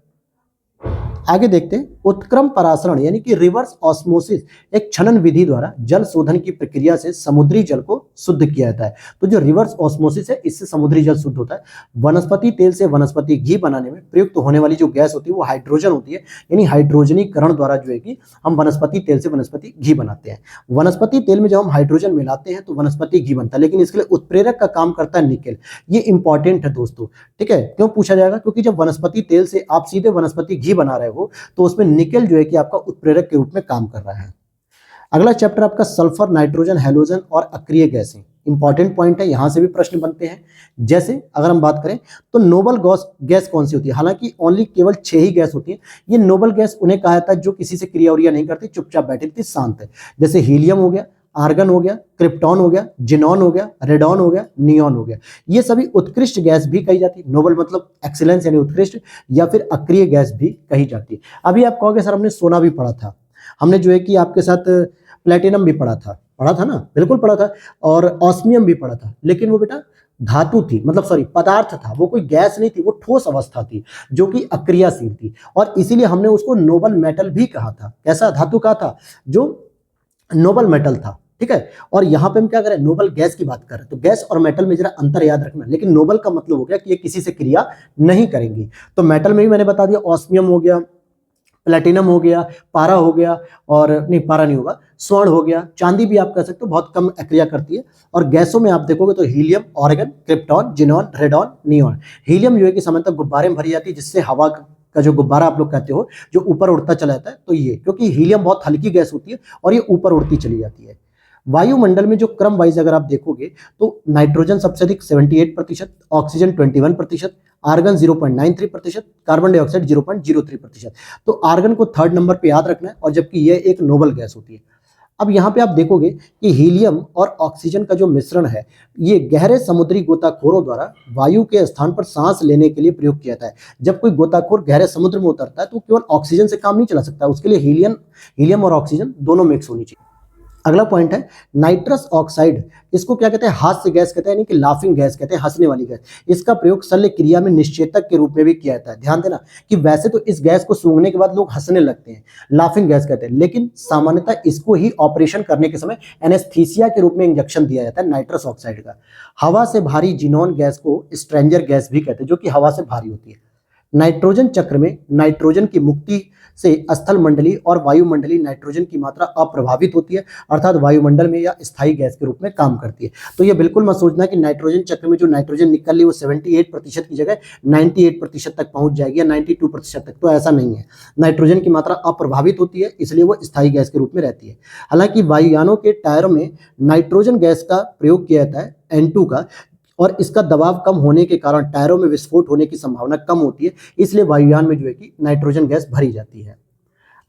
आगे देखते हैं, उत्क्रम परासरण यानी कि रिवर्स ऑस्मोसिस एक छनन विधि द्वारा जल शोधन की प्रक्रिया से समुद्री जल को शुद्ध किया जाता है। तो जो रिवर्स ऑस्मोसिस है, इससे समुद्री जल शुद्ध होता है। वनस्पति तेल से वनस्पति घी बनाने में प्रयुक्त होने वाली जो गैस होती है वो हाइड्रोजन होती है, यानी हाइड्रोजनीकरण द्वारा जो है कि हम वनस्पति तेल से वनस्पति घी बनाते हैं। वनस्पति तेल में जब हम हाइड्रोजन मिलाते हैं तो वनस्पति घी बनता है, लेकिन इसके लिए उत्प्रेरक का काम करता है निकेल। ये इंपॉर्टेंट है दोस्तों, ठीक है? क्यों पूछा जाएगा? क्योंकि जब वनस्पति तेल से आप सीधे वनस्पति घी बना रहे हो तो उसमें निकेल जो है कि आपका उत्प्रेरक के रूप में काम कर रहा है। अगला चैप्टर आपका सल्फर, नाइट्रोजन, हैलोजन और अक्रिय गैसें। इंपॉर्टेंट पॉइंट है, यहां से भी प्रश्न बनते हैं। जैसे अगर हम बात करें तो नोबल गैस कौन सी होती है? हालांकि ओनली केवल 6 ही गैस होती है। ये नोबल गैस उन्हें कहा जाता है जो किसी से क्रिया उरिया नहीं करती, चुपचाप बैठी रहती, शांत है। जैसे हीलियम हो गया, आर्गन हो गया, क्रिप्टॉन हो गया, जिनॉन हो गया, रेडॉन हो गया, नियॉन हो गया। ये सभी उत्कृष्ट गैस भी कही जाती है। नोबल मतलब एक्सीलेंस यानी उत्कृष्ट, या फिर अक्रिय गैस भी कही जाती है। अभी आप कहोगे सर हमने सोना भी पढ़ा था, हमने जो है कि आपके साथ प्लेटिनम भी पढ़ा था ना? बिल्कुल पढ़ा था, और ऑस्मियम भी पढ़ा था, लेकिन वो बेटा धातु थी, मतलब सॉरी पदार्थ था, वो कोई गैस नहीं थी, वो ठोस अवस्था थी जो कि अक्रियाशील थी, और इसीलिए हमने उसको नोबल मेटल भी कहा था। कैसा धातु कहा था? जो नोबल मेटल था, ठीक है? और यहाँ पे हम क्या करें, नोबल गैस की बात कर रहे हैं, तो गैस और मेटल में जरा अंतर याद रखना। लेकिन नोबल का मतलब हो गया कि ये किसी से क्रिया नहीं करेंगी। तो मेटल में भी मैंने बता दिया, ऑस्मियम हो गया, प्लेटिनम हो गया, पारा हो गया, और नहीं पारा नहीं होगा, स्वर्ण हो गया, चांदी भी आप कह सकते हो, बहुत कम क्रिया करती है। और गैसों में आप देखोगे तो helium, organ, krypton, xenon, radon, neon. Helium जो है कि सामान्यतः गुब्बारे में भरी जाती है, जिससे हवा का जो गुब्बारा आप लोग कहते हो जो ऊपर उड़ता चला जाता है, तो ये क्योंकि हीलियम बहुत हल्की गैस होती है और ये ऊपर उड़ती चली जाती है। वायुमंडल में जो क्रम वाइज अगर आप देखोगे तो नाइट्रोजन सबसे अधिक 78%, ऑक्सीजन 21%, आर्गन 0.93%, कार्बन डाइऑक्साइड 0.03%। तो आर्गन को 3rd नंबर पे याद रखना है, और जबकि यह एक नोबल गैस होती है। अब यहाँ पे आप देखोगे कि हीलियम और ऑक्सीजन का जो मिश्रण है ये गहरे समुद्री गोताखोरों द्वारा वायु के स्थान पर सांस लेने के लिए प्रयोग किया जाता है। जब कोई गोताखोर गहरे समुद्र में उतरता है तो केवल ऑक्सीजन से काम नहीं चला सकता, उसके लिए हीलियम और ऑक्सीजन दोनों मिक्स होनी चाहिए। अगला पॉइंट है नाइट्रस ऑक्साइड। इसको क्या कहते हैं? हास्य गैस कहते हैं, यानी कि लाफिंग गैस कहते हैं, हंसने वाली गैस। इसका प्रयोग शल्य क्रिया में निश्चेतक के रूप में भी किया जाता है। ध्यान देना कि वैसे तो इस गैस को सूंघने के बाद लोग हंसने लगते हैं, लाफिंग गैस कहते हैं, लेकिन सामान्यतः इसको ही ऑपरेशन करने के समय एनेस्थीसिया के रूप में इंजेक्शन दिया जाता है नाइट्रस ऑक्साइड का। हवा से भारी जिनोन गैस को स्ट्रेंजर गैस भी कहते हैं, जो कि हवा से भारी होती है। नाइट्रोजन चक्र में नाइट्रोजन की मुक्ति से स्थल मंडली और वायुमंडलीय नाइट्रोजन की मात्रा अप्रभावित होती है, अर्थात वायुमंडल में या स्थायी गैस के रूप में काम करती है। तो ये बिल्कुल मत सोचना कि नाइट्रोजन चक्र में जो नाइट्रोजन निकल रही है वो 78% की जगह 98% तक पहुंच जाएगी या 92% तक, तो ऐसा नहीं है। नाइट्रोजन की मात्रा अप्रभावित होती है, इसलिए वो स्थायी गैस के रूप में रहती है। हालांकि वायुयानों के टायरों में नाइट्रोजन गैस का प्रयोग किया जाता है N2 का, और इसका दबाव कम होने के कारण टायरों में विस्फोट होने की संभावना कम होती है, इसलिए वायुयान में जो है कि नाइट्रोजन गैस भरी जाती है।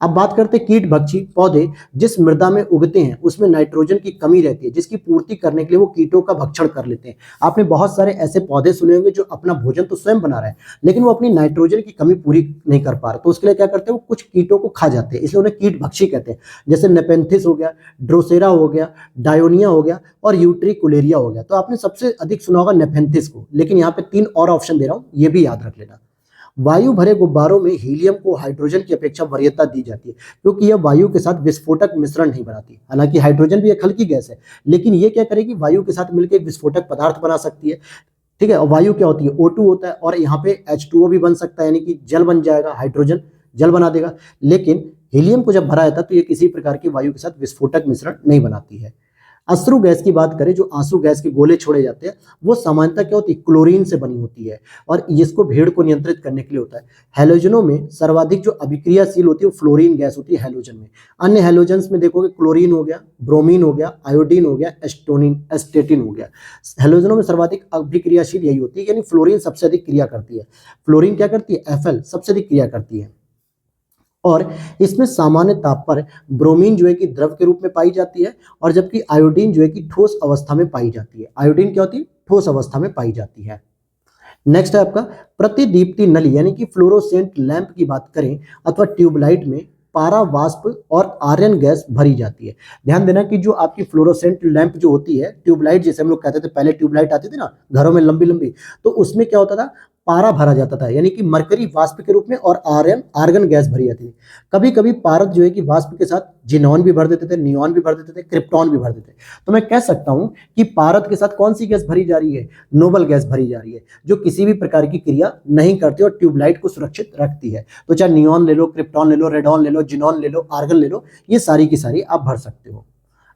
अब बात करते हैं कीट भक्षी पौधे जिस मृदा में उगते हैं उसमें नाइट्रोजन की कमी रहती है, जिसकी पूर्ति करने के लिए वो कीटों का भक्षण कर लेते हैं। आपने बहुत सारे ऐसे पौधे सुने होंगे जो अपना भोजन तो स्वयं बना रहे हैं, लेकिन वो अपनी नाइट्रोजन की कमी पूरी नहीं कर पा रहे, तो उसके लिए क्या करते हैं? वो कुछ कीटों को खा जाते हैं, इसलिए उन्हें कीट भक्षी कहते हैं। जैसे नेपेंथिस हो गया, ड्रोसेरा हो गया, डायोनिया हो गया और यूट्रिकुलेरिया हो गया। तो आपने सबसे अधिक सुना होगा नेपेंथिस को, लेकिन यहाँ पे 3 और ऑप्शन दे रहा हूँ, ये भी याद रख लेना। वायु भरे गुब्बारों में हीलियम को हाइड्रोजन की अपेक्षा वरीयता दी जाती है, क्योंकि यह वायु के साथ विस्फोटक मिश्रण नहीं बनाती। हालांकि हाइड्रोजन भी एक हल्की गैस है, लेकिन ये क्या करेगी? वायु के साथ मिलकर एक विस्फोटक पदार्थ बना सकती है। ठीक है, और वायु क्या होती है? O2 होता है, और यहाँ पे H2O भी बन सकता है, यानी कि जल बन जाएगा, हाइड्रोजन जल बना देगा। लेकिन हीलियम को जब भरा जाता है तो ये किसी प्रकार की वायु के साथ विस्फोटक मिश्रण नहीं बनाती है। अश्रु गैस की बात करें, जो आंसू गैस के गोले छोड़े जाते हैं वो सामान्यतः क्या होती है? क्लोरीन से बनी होती है, और इसको भीड़ को नियंत्रित करने के लिए होता है। हेलोजनों में सर्वाधिक जो अभिक्रियाशील होती है वो फ्लोरीन गैस होती है हेलोजन में। अन्य हेलोजन्स में देखोगे क्लोरीन हो गया, ब्रोमीन हो गया, आयोडीन हो गया, एस्टेटिन हो गया। हेलोजनों में सर्वाधिक अभिक्रियाशील यही होती है, यानी फ्लोरीन सबसे अधिक क्रिया करती है। फ्लोरीन क्या करती है? Fl सबसे अधिक क्रिया करती है, और इसमें सामान्य ताप पर ब्रोमीन जो है कि द्रव के रूप में पाई जाती है, और जबकि आयोडीन जो है कि ठोस अवस्था में पाई जाती है। आयोडीन क्या होती है? ठोस अवस्था में पाई जाती है। नेक्स्ट है आपका प्रतिदीप्ति नली, यानी कि फ्लोरोसेंट लैंप की बात करें अथवा ट्यूबलाइट में पारा वाष्प और आर्यन गैस भरी जाती है। ध्यान देना कि जो आपकी फ्लोरोसेंट लैंप जो होती है, ट्यूबलाइट जैसे हम लोग कहते थे, पहले ट्यूबलाइट आती थी ना घरों में लंबी लंबी, तो उसमें क्या होता था? पारा भरा जाता था, यानी कि मरकरी वाष्प के रूप में, और आर्गन गैस भरी जाती थी। कभी कभी पारद जो है कि वाष्प के साथ जिनॉन भी भर देते थे, नियॉन भी भर देते थे, क्रिप्टॉन भी भर देते थे। तो मैं कह सकता हूं कि पारद के साथ कौन सी गैस भरी जा रही है? नोबल गैस भरी जा रही है, जो किसी भी प्रकार की क्रिया नहीं करती और ट्यूबलाइट को सुरक्षित रखती है। तो चाहे नियॉन ले लो, क्रिप्टॉन ले लो, रेडॉन ले लो, जिनॉन ले लो, आर्गन ले लो, ये सारी की सारी आप भर सकते हो।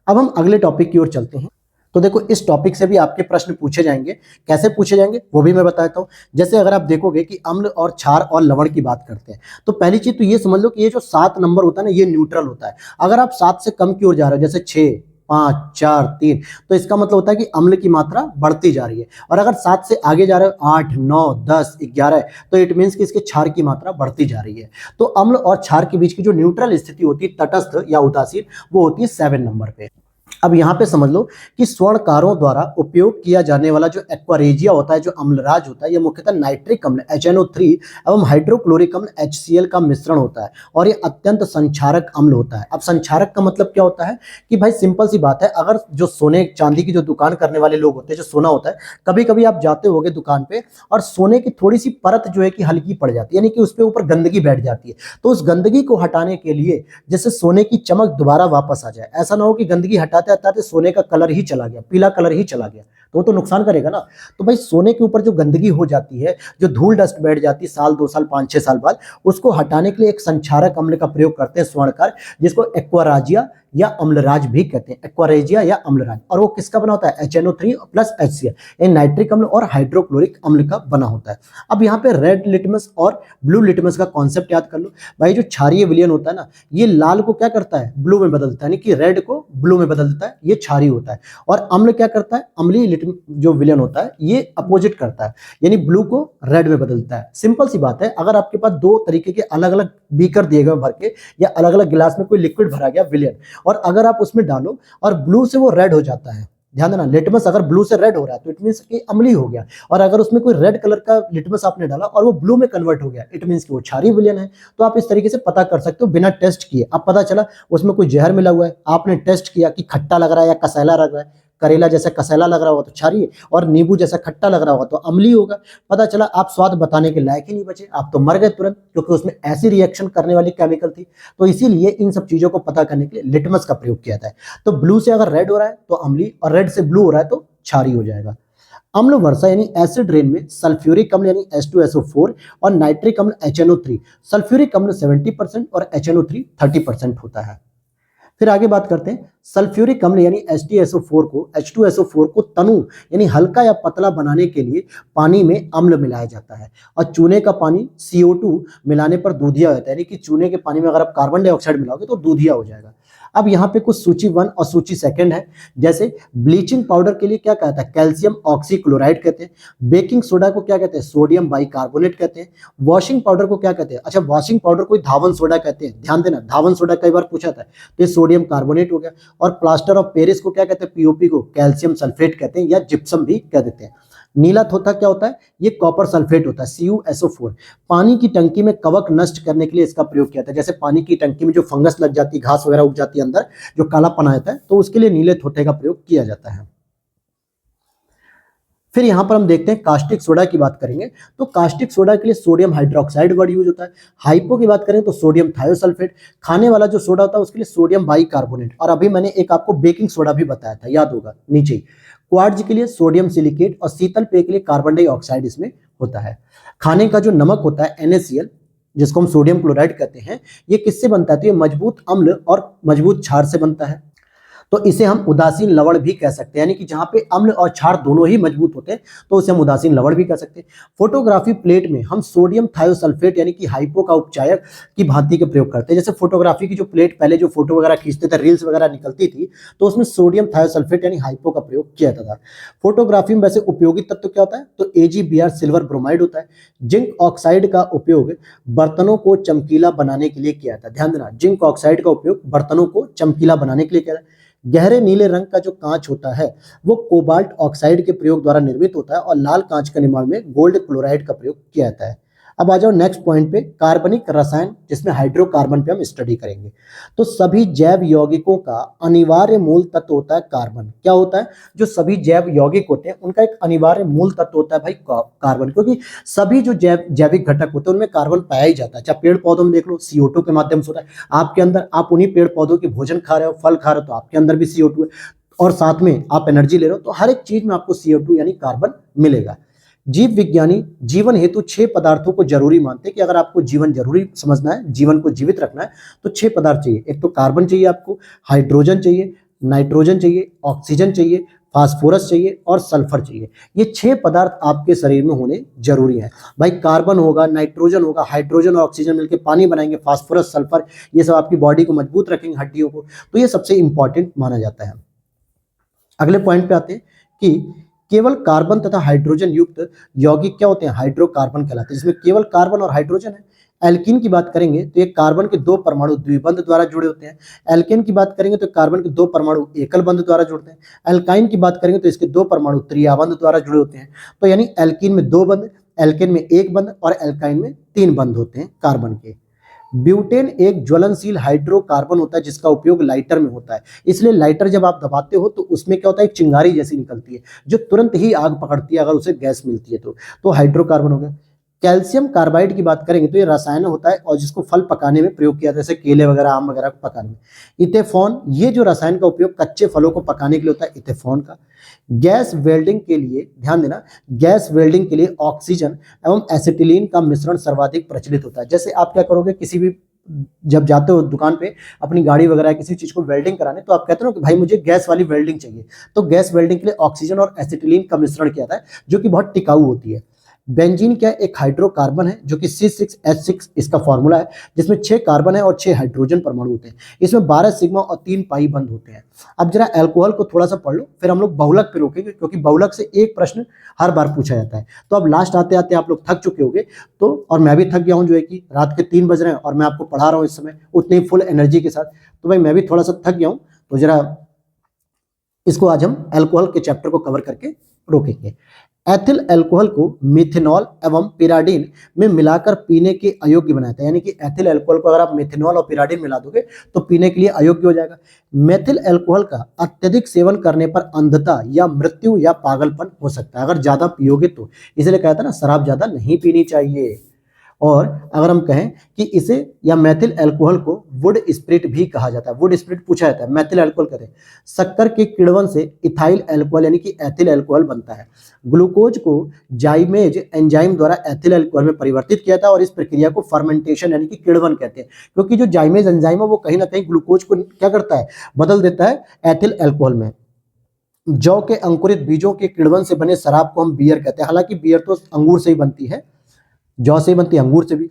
अब हम अगले टॉपिक की ओर चलते हैं। तो देखो, इस टॉपिक से भी आपके प्रश्न पूछे जाएंगे। कैसे पूछे जाएंगे वो भी मैं बताता हूँ। जैसे अगर आप देखोगे कि अम्ल और क्षार और लवण की बात करते हैं, तो पहली चीज तो ये समझ लो कि ये जो 7 नंबर होता है ना, ये न्यूट्रल होता है। अगर आप 7 से कम की ओर जा रहे हो, जैसे 6, 5, 4, 3, तो इसका मतलब होता है कि अम्ल की मात्रा बढ़ती जा रही है। और अगर 7 से आगे जा रहे हो, 8, 9, 10, 11, तो इट मीन्स कि इसके क्षार की मात्रा बढ़ती जा रही है। तो अम्ल और क्षार के बीच की जो न्यूट्रल स्थिति होती है, तटस्थ या उदासीन, वो होती है 7 नंबर पे। अब यहाँ पे समझ लो कि स्वर्णकारों द्वारा उपयोग किया जाने वाला जो एक्वारेजिया होता है, जो अम्लराज होता है, यह मुख्यतः नाइट्रिक अम्ल HNO3 एवं हाइड्रोक्लोरिक अम्ल HCl का मिश्रण होता है, और ये अत्यंत संक्षारक अम्ल होता है। अब संक्षारक का मतलब क्या होता है कि भाई सिंपल सी बात है, अगर जो सोने चांदी की जो दुकान करने वाले लोग होते हैं, जो सोना होता है, कभी कभी आप जाते होगे दुकान पे और सोने की थोड़ी सी परत जो है कि हल्की पड़ जाती है, यानी कि उस पर ऊपर गंदगी बैठ जाती है। तो उस गंदगी को हटाने के लिए जैसे सोने की चमक दोबारा वापस आ जाए, ऐसा ना हो कि गंदगी हटाते हटाते सोने का कलर ही चला गया, पीला कलर ही चला गया, तो वो तो नुकसान करेगा ना। तो भाई सोने के ऊपर जो गंदगी हो जाती है, जो धूल डस्ट बैठ जाती है साल 2 साल 5 6 साल बाद, उसको हटाने के लिए एक संक्षारक अम्ल का प्रयोग करते हैं स्वर्णकार, जिसको एक्वाराजिया या अम्लराज भी कहते हैं, एक्वारेजिया या अम्लराज। और वो किसका बना होता है? HNO3 प्लस HCl, ये नाइट्रिक अम्ल और हाइड्रोक्लोरिक अम्ल का बना होता है। अब यहाँ पे रेड लिटमस और ब्लू लिटमस का कॉन्सेप्ट याद कर लो। भाई जो क्षारीय विलयन होता है ना, ये लाल को क्या करता है? ब्लू में बदल देता है, यानी कि रेड को ब्लू में बदल देता है, ये क्षारीय होता है। और अम्ल क्या करता है? अम्लीय जो विलेन होता है ये अपोजिट करता है, यानी ब्लू को रेड में बदलता है। सिंपल सी बात है, अगर आपके पास दो तरीके के अलग अलग बीकर दिए गए भर के या अलग अलग गिलास में कोई लिक्विड भरा गया विलेन, और अगर आप उसमें डालो और ब्लू से वो रेड हो जाता है, ध्यान देना, लिटमस अगर ब्लू से रेड हो रहा है तो इट मींस कि अम्लीय हो गया, और अगर उसमें कोई रेड कलर का लिटमस आपने डाला और वो ब्लू में कन्वर्ट हो गया, इट मींस कि वो क्षारीय विलयन है। तो आप इस तरीके से पता कर सकते हो बिना टेस्ट किए। अब पता चला उसमें कोई जहर मिला हुआ है, आपने टेस्ट किया कि खट्टा लग रहा है या कसैला लग रहा है, करेला जैसा कसैला लग रहा होगा तो क्षारीय, और नींबू जैसा खट्टा लग रहा होगा तो अम्लीय होगा। पता चला आप स्वाद बताने के लायक ही नहीं बचे, आप तो मर गए तुरंत, क्योंकि उसमें ऐसी रिएक्शन करने वाली केमिकल थी। तो इसीलिए इन सब चीजों को पता करने के लिए लिटमस का प्रयोग किया जाता है। तो ब्लू से अगर रेड हो रहा है तो अम्लीय, और रेड से ब्लू हो रहा है तो क्षारीय हो जाएगा। अम्ल वर्षा यानी एसिड रेन में सल्फ्यूरिक अम्ल यानी H2SO4 और नाइट्रिक अम्ल HNO3, सल्फ्यूरिक अम्ल 70% और HNO3 30% होता है। फिर आगे बात करते हैं, सल्फ्यूरिक अम्ल यानी H2SO4 को तनु यानी हल्का या पतला बनाने के लिए पानी में अम्ल मिलाया जाता है, और चूने का पानी CO2 मिलाने पर दूधिया होता है, यानी कि चूने के पानी में अगर आप कार्बन डाइऑक्साइड मिलाओगे तो दूधिया हो जाएगा। अब यहाँ पे कुछ सूची 1 और सूची 2 है। जैसे ब्लीचिंग पाउडर के लिए क्या कहता है, कैल्शियम ऑक्सीक्लोराइड कहते हैं। बेकिंग सोडा को क्या कहते हैं, सोडियम बाइकार्बोनेट कहते हैं। वॉशिंग पाउडर को क्या कहते हैं, अच्छा वॉशिंग पाउडर को धावन सोडा कहते हैं, ध्यान देना, धावन सोडा कई बार पूछा था, तो ये सोडियम कार्बोनेट हो गया। और प्लास्टर ऑफ पेरिस को क्या कहते हैं, पीओपी को कैल्शियम सल्फेट कहते हैं या जिप्सम भी कह देते हैं। नीला थोथा क्या होता है, ये कॉपर सल्फेट होता है, CuSO4। पानी की टंकी में कवक नष्ट करने के लिए इसका प्रयोग किया जाता है। जैसे पानी की टंकी में जो फंगस लग जाती है, घास वगैरह उग जाती है अंदर, जो कालापन आता है, तो उसके लिए नीले थोथे का प्रयोग किया जाता है। फिर यहां पर हम देखते हैं कास्टिक सोडा की बात करेंगे, तो कास्टिक सोडा के लिए सोडियम हाइड्रोक्साइड वर्ड यूज होता है। हाइपो की बात करें तो सोडियम थायोसल्फेट। खाने वाला जो सोडा होता है उसके लिए सोडियम बाइकार्बोनेट। और अभी मैंने एक आपको बेकिंग सोडा भी बताया था, याद होगा नीचे। क्वार्ट्ज के लिए सोडियम सिलिकेट, और शीतल पेय के लिए कार्बन डाइऑक्साइड इसमें होता है। खाने का जो नमक होता है NaCl, जिसको हम सोडियम क्लोराइड कहते हैं, ये किससे बनता है, तो ये मजबूत अम्ल और मजबूत क्षार से बनता है। तो इसे हम उदासीन लवण भी कह सकते हैं, यानी कि जहां पे अम्ल और क्षार दोनों ही मजबूत होते हैं तो उसे हम उदासीन लवण भी कह सकते हैं। फोटोग्राफी प्लेट में हम सोडियम थायोसल्फेट यानी कि हाइपो का उपचायक की भांति के प्रयोग करते हैं। जैसे फोटोग्राफी की जो प्लेट, पहले जो फोटो वगैरह खींचते थे, रील्स वगैरह निकलती थी, तो उसमें सोडियम थायोसल्फेट यानी हाइपो का प्रयोग किया जाता था। फोटोग्राफी में वैसे उपयोगी तत्व क्या होता है, तो AgBr सिल्वर ब्रोमाइड होता है। जिंक ऑक्साइड का उपयोग बर्तनों को चमकीला बनाने के लिए किया जाता है। ध्यान देना, जिंक ऑक्साइड का उपयोग बर्तनों को चमकीला बनाने के लिए किया जाता है। गहरे नीले रंग का जो कांच होता है वो कोबाल्ट ऑक्साइड के प्रयोग द्वारा निर्मित होता है, और लाल कांच के निर्माण में गोल्ड क्लोराइड का प्रयोग किया जाता है। अब आ जाओ नेक्स्ट पॉइंट पे, कार्बनिक रसायन, जिसमें हाइड्रोकार्बन पे हम स्टडी करेंगे। तो सभी जैव यौगिकों का अनिवार्य मूल तत्व होता है कार्बन। क्या होता है, जो सभी जैव यौगिक होते हैं उनका एक अनिवार्य मूल तत्व होता है भाई कार्बन, क्योंकि सभी जो जैविक घटक होते हैं उनमें कार्बन पाया ही जाता है। चाहे पेड़ पौधों में देख लो, CO2 के माध्यम से होता है। आपके अंदर, आप उन्हीं पेड़ पौधों के भोजन खा रहे हो, फल खा रहे हो, तो आपके अंदर भी CO2 है, और साथ में आप एनर्जी ले रहे हो, तो हर एक चीज में आपको CO2 यानी कार्बन मिलेगा। जीव विज्ञानी जीवन हेतु 6 पदार्थों को जरूरी मानते हैं कि अगर आपको जीवन जरूरी समझना है, जीवन को जीवित रखना है, तो 6 पदार्थ चाहिए। एक तो कार्बन चाहिए आपको, हाइड्रोजन चाहिए, नाइट्रोजन चाहिए, ऑक्सीजन चाहिए, फास्फोरस चाहिए और सल्फर चाहिए। ये 6 पदार्थ आपके शरीर में होने जरूरी है भाई। कार्बन होगा, नाइट्रोजन होगा, हाइड्रोजन और ऑक्सीजन मिलकर पानी बनाएंगे, फास्फोरस, सल्फर, ये सब आपकी बॉडी को मजबूत रखेंगे, हड्डियों को। तो ये सबसे इंपॉर्टेंट माना जाता है। अगले पॉइंट पे आते हैं कि केवल कार्बन तथा हाइड्रोजन युक्त यौगिक क्या होते हैं, हाइड्रोकार्बन कहलाते हैं, जिसमें केवल कार्बन और हाइड्रोजन है। एल्कीन की बात करेंगे तो ये कार्बन के 2 परमाणु द्विबंध द्वारा जुड़े होते हैं। एल्केन की बात करेंगे तो कार्बन के 2 परमाणु एकल बंध द्वारा जुड़ते हैं। एल्काइन की बात करेंगे तो इसके 2 परमाणु त्रियाबंध द्वारा जुड़े होते हैं। तो यानी एल्कीन में 2 बंध, एल्केन में 1 बंध और एल्काइन में 3 बंध होते हैं कार्बन के। ब्यूटेन एक ज्वलनशील हाइड्रोकार्बन होता है जिसका उपयोग लाइटर में होता है। इसलिए लाइटर जब आप दबाते हो तो उसमें क्या होता है, एक चिंगारी जैसी निकलती है जो तुरंत ही आग पकड़ती है अगर उसे गैस मिलती है तो हाइड्रोकार्बन हो गया। कैल्शियम कार्बाइड की बात करेंगे तो ये रसायन होता है और जिसको फल पकाने में प्रयोग किया जाता है, जैसे केले वगैरह, आम वगैरह को पकाने में। इथेफॉन, ये जो रसायन का उपयोग कच्चे फलों को पकाने के लिए होता है, इथेफॉन का। गैस वेल्डिंग के लिए, ध्यान देना, गैस वेल्डिंग के लिए ऑक्सीजन एवं एसिटिलीन का मिश्रण सर्वाधिक प्रचलित होता है। जैसे आप क्या करोगे, किसी भी जब जाते हो दुकान पे अपनी गाड़ी वगैरह किसी चीज को वेल्डिंग कराने, तो आप कहते हो कि भाई मुझे गैस वाली वेल्डिंग चाहिए, तो गैस वेल्डिंग के लिए ऑक्सीजन और एसिटिलीन का मिश्रण किया जाता है जो कि बहुत टिकाऊ होती है। बेंजीन क्या एक हाइड्रोकार्बन है जो कि C6H6 इसका फॉर्मूला है, जिसमें 6 कार्बन है और 6 हाइड्रोजन परमाणु होते हैं। इसमें 12 सिग्मा और 3 पाई बंद होते हैं। अब जरा अल्कोहल को थोड़ा सा पढ़ लो, फिर हम लोग बहुलक पे रोकेंगे, क्योंकि बहुलक से एक प्रश्न हर बार पूछा जाता है। तो अब लास्ट आते आते आप लोग थक चुके होंगे, तो और मैं भी थक गया हूं, जो है कि रात के 3 बज रहे हैं और मैं आपको पढ़ा रहा हूं इस समय उतनी फुल एनर्जी के साथ, तो भाई मैं भी थोड़ा सा थक गया हूं। तो जरा इसको आज हम अल्कोहल के चैप्टर को कवर करके रोकेंगे। एथिल अल्कोहल को मिथेनॉल एवं पिराडीन में मिलाकर पीने के अयोग्य बनाता है, यानी कि एथिल अल्कोहल को अगर आप मिथेनॉल और पिराडीन मिला दोगे तो पीने के लिए अयोग्य हो जाएगा। मेथिल अल्कोहल का अत्यधिक सेवन करने पर अंधता या मृत्यु या पागलपन हो सकता है, अगर ज्यादा पियोगे तो। इसलिए कहता है ना, शराब ज्यादा नहीं पीनी चाहिए। और अगर हम कहें कि इसे या मेथिल अल्कोहल को वुड स्पिरिट भी कहा जाता है, वुड स्पिरिट पूछा जाता है, मेथिल अल्कोहल कहते हैं। शक्कर के किण्वन से इथाइल अल्कोहल यानी कि एथिल अल्कोहल बनता है। ग्लूकोज को जाइमेज एंजाइम द्वारा एथिल अल्कोहल में परिवर्तित किया था, और इस प्रक्रिया को फर्मेंटेशन यानी कि किण्वन कहते हैं, क्योंकि जो जाइमेज एंजाइम है वो कहीं ना कहीं ग्लूकोज को क्या करता है, बदल देता है एथिल अल्कोहल में। जौ के अंकुरित बीजों के किण्वन से बने शराब को हम बियर कहते हैं। हालांकि बियर तो अंगूर से ही बनती है, जौ से बनती है, अंगूर से भी।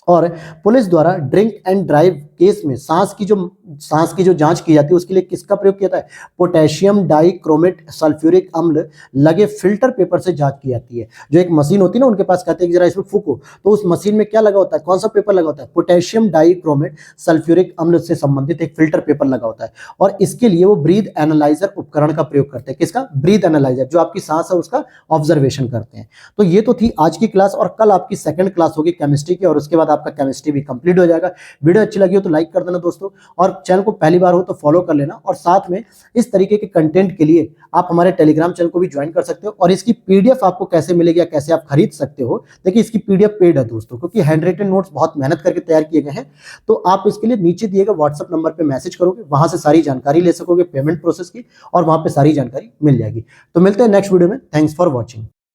और पुलिस द्वारा ड्रिंक एंड ड्राइव केस में सांस की जो जांच की जाती है उसके लिए किसका प्रयोग किया जाता है, पोटेशियम डाइक्रोमेट सल्फ्यूरिक अम्ल लगे फिल्टर पेपर से जांच की जाती है। जो एक मशीन होती है ना, उनके पास कहते हैं कि जरा इसमें फूको, तो उस मशीन में क्या लगा होता है, कौन सा पेपर लगा होता है, पोटेशियम डाइक्रोमेट सल्फ्यूरिक अम्ल से संबंधित एक फिल्टर पेपर लगा होता है। और इसके लिए वो ब्रीथ एनालाइजर उपकरण का प्रयोग करते हैं। किसका, ब्रीथ एनालाइजर, जो आपकी सांस है उसका ऑब्जर्वेशन करते हैं। तो ये तो थी आज की क्लास, और कल आपकी सेकंड क्लास होगी केमिस्ट्री की, और उसके बाद आपका केमिस्ट्री भी कंप्लीट हो जाएगा। वीडियो अच्छी लगी हो तो लाइक कर देना दोस्तों, और चैनल को पहली बार हो तो फॉलो कर लेना। और साथ में इस तरीके के कंटेंट के लिए आप हमारे टेलीग्राम चैनल को भी ज्वाइन कर सकते हो। और इसकी पीडीएफ आपको कैसे मिलेगी या कैसे आप खरीद सकते हो, देखिए इसकी पीडीएफ पेड है दोस्तों, क्योंकि हैंड रिटन नोट्स बहुत मेहनत करके तैयार किए गए हैं। तो आप इसके लिए नीचे दिए गए व्हाट्सएप नंबर पर मैसेज करोगे, वहां से सारी जानकारी ले सकोगे पेमेंट प्रोसेस की, और वहां पर सारी जानकारी मिल जाएगी। तो मिलते हैं नेक्स्ट वीडियो में। Thanks for watching.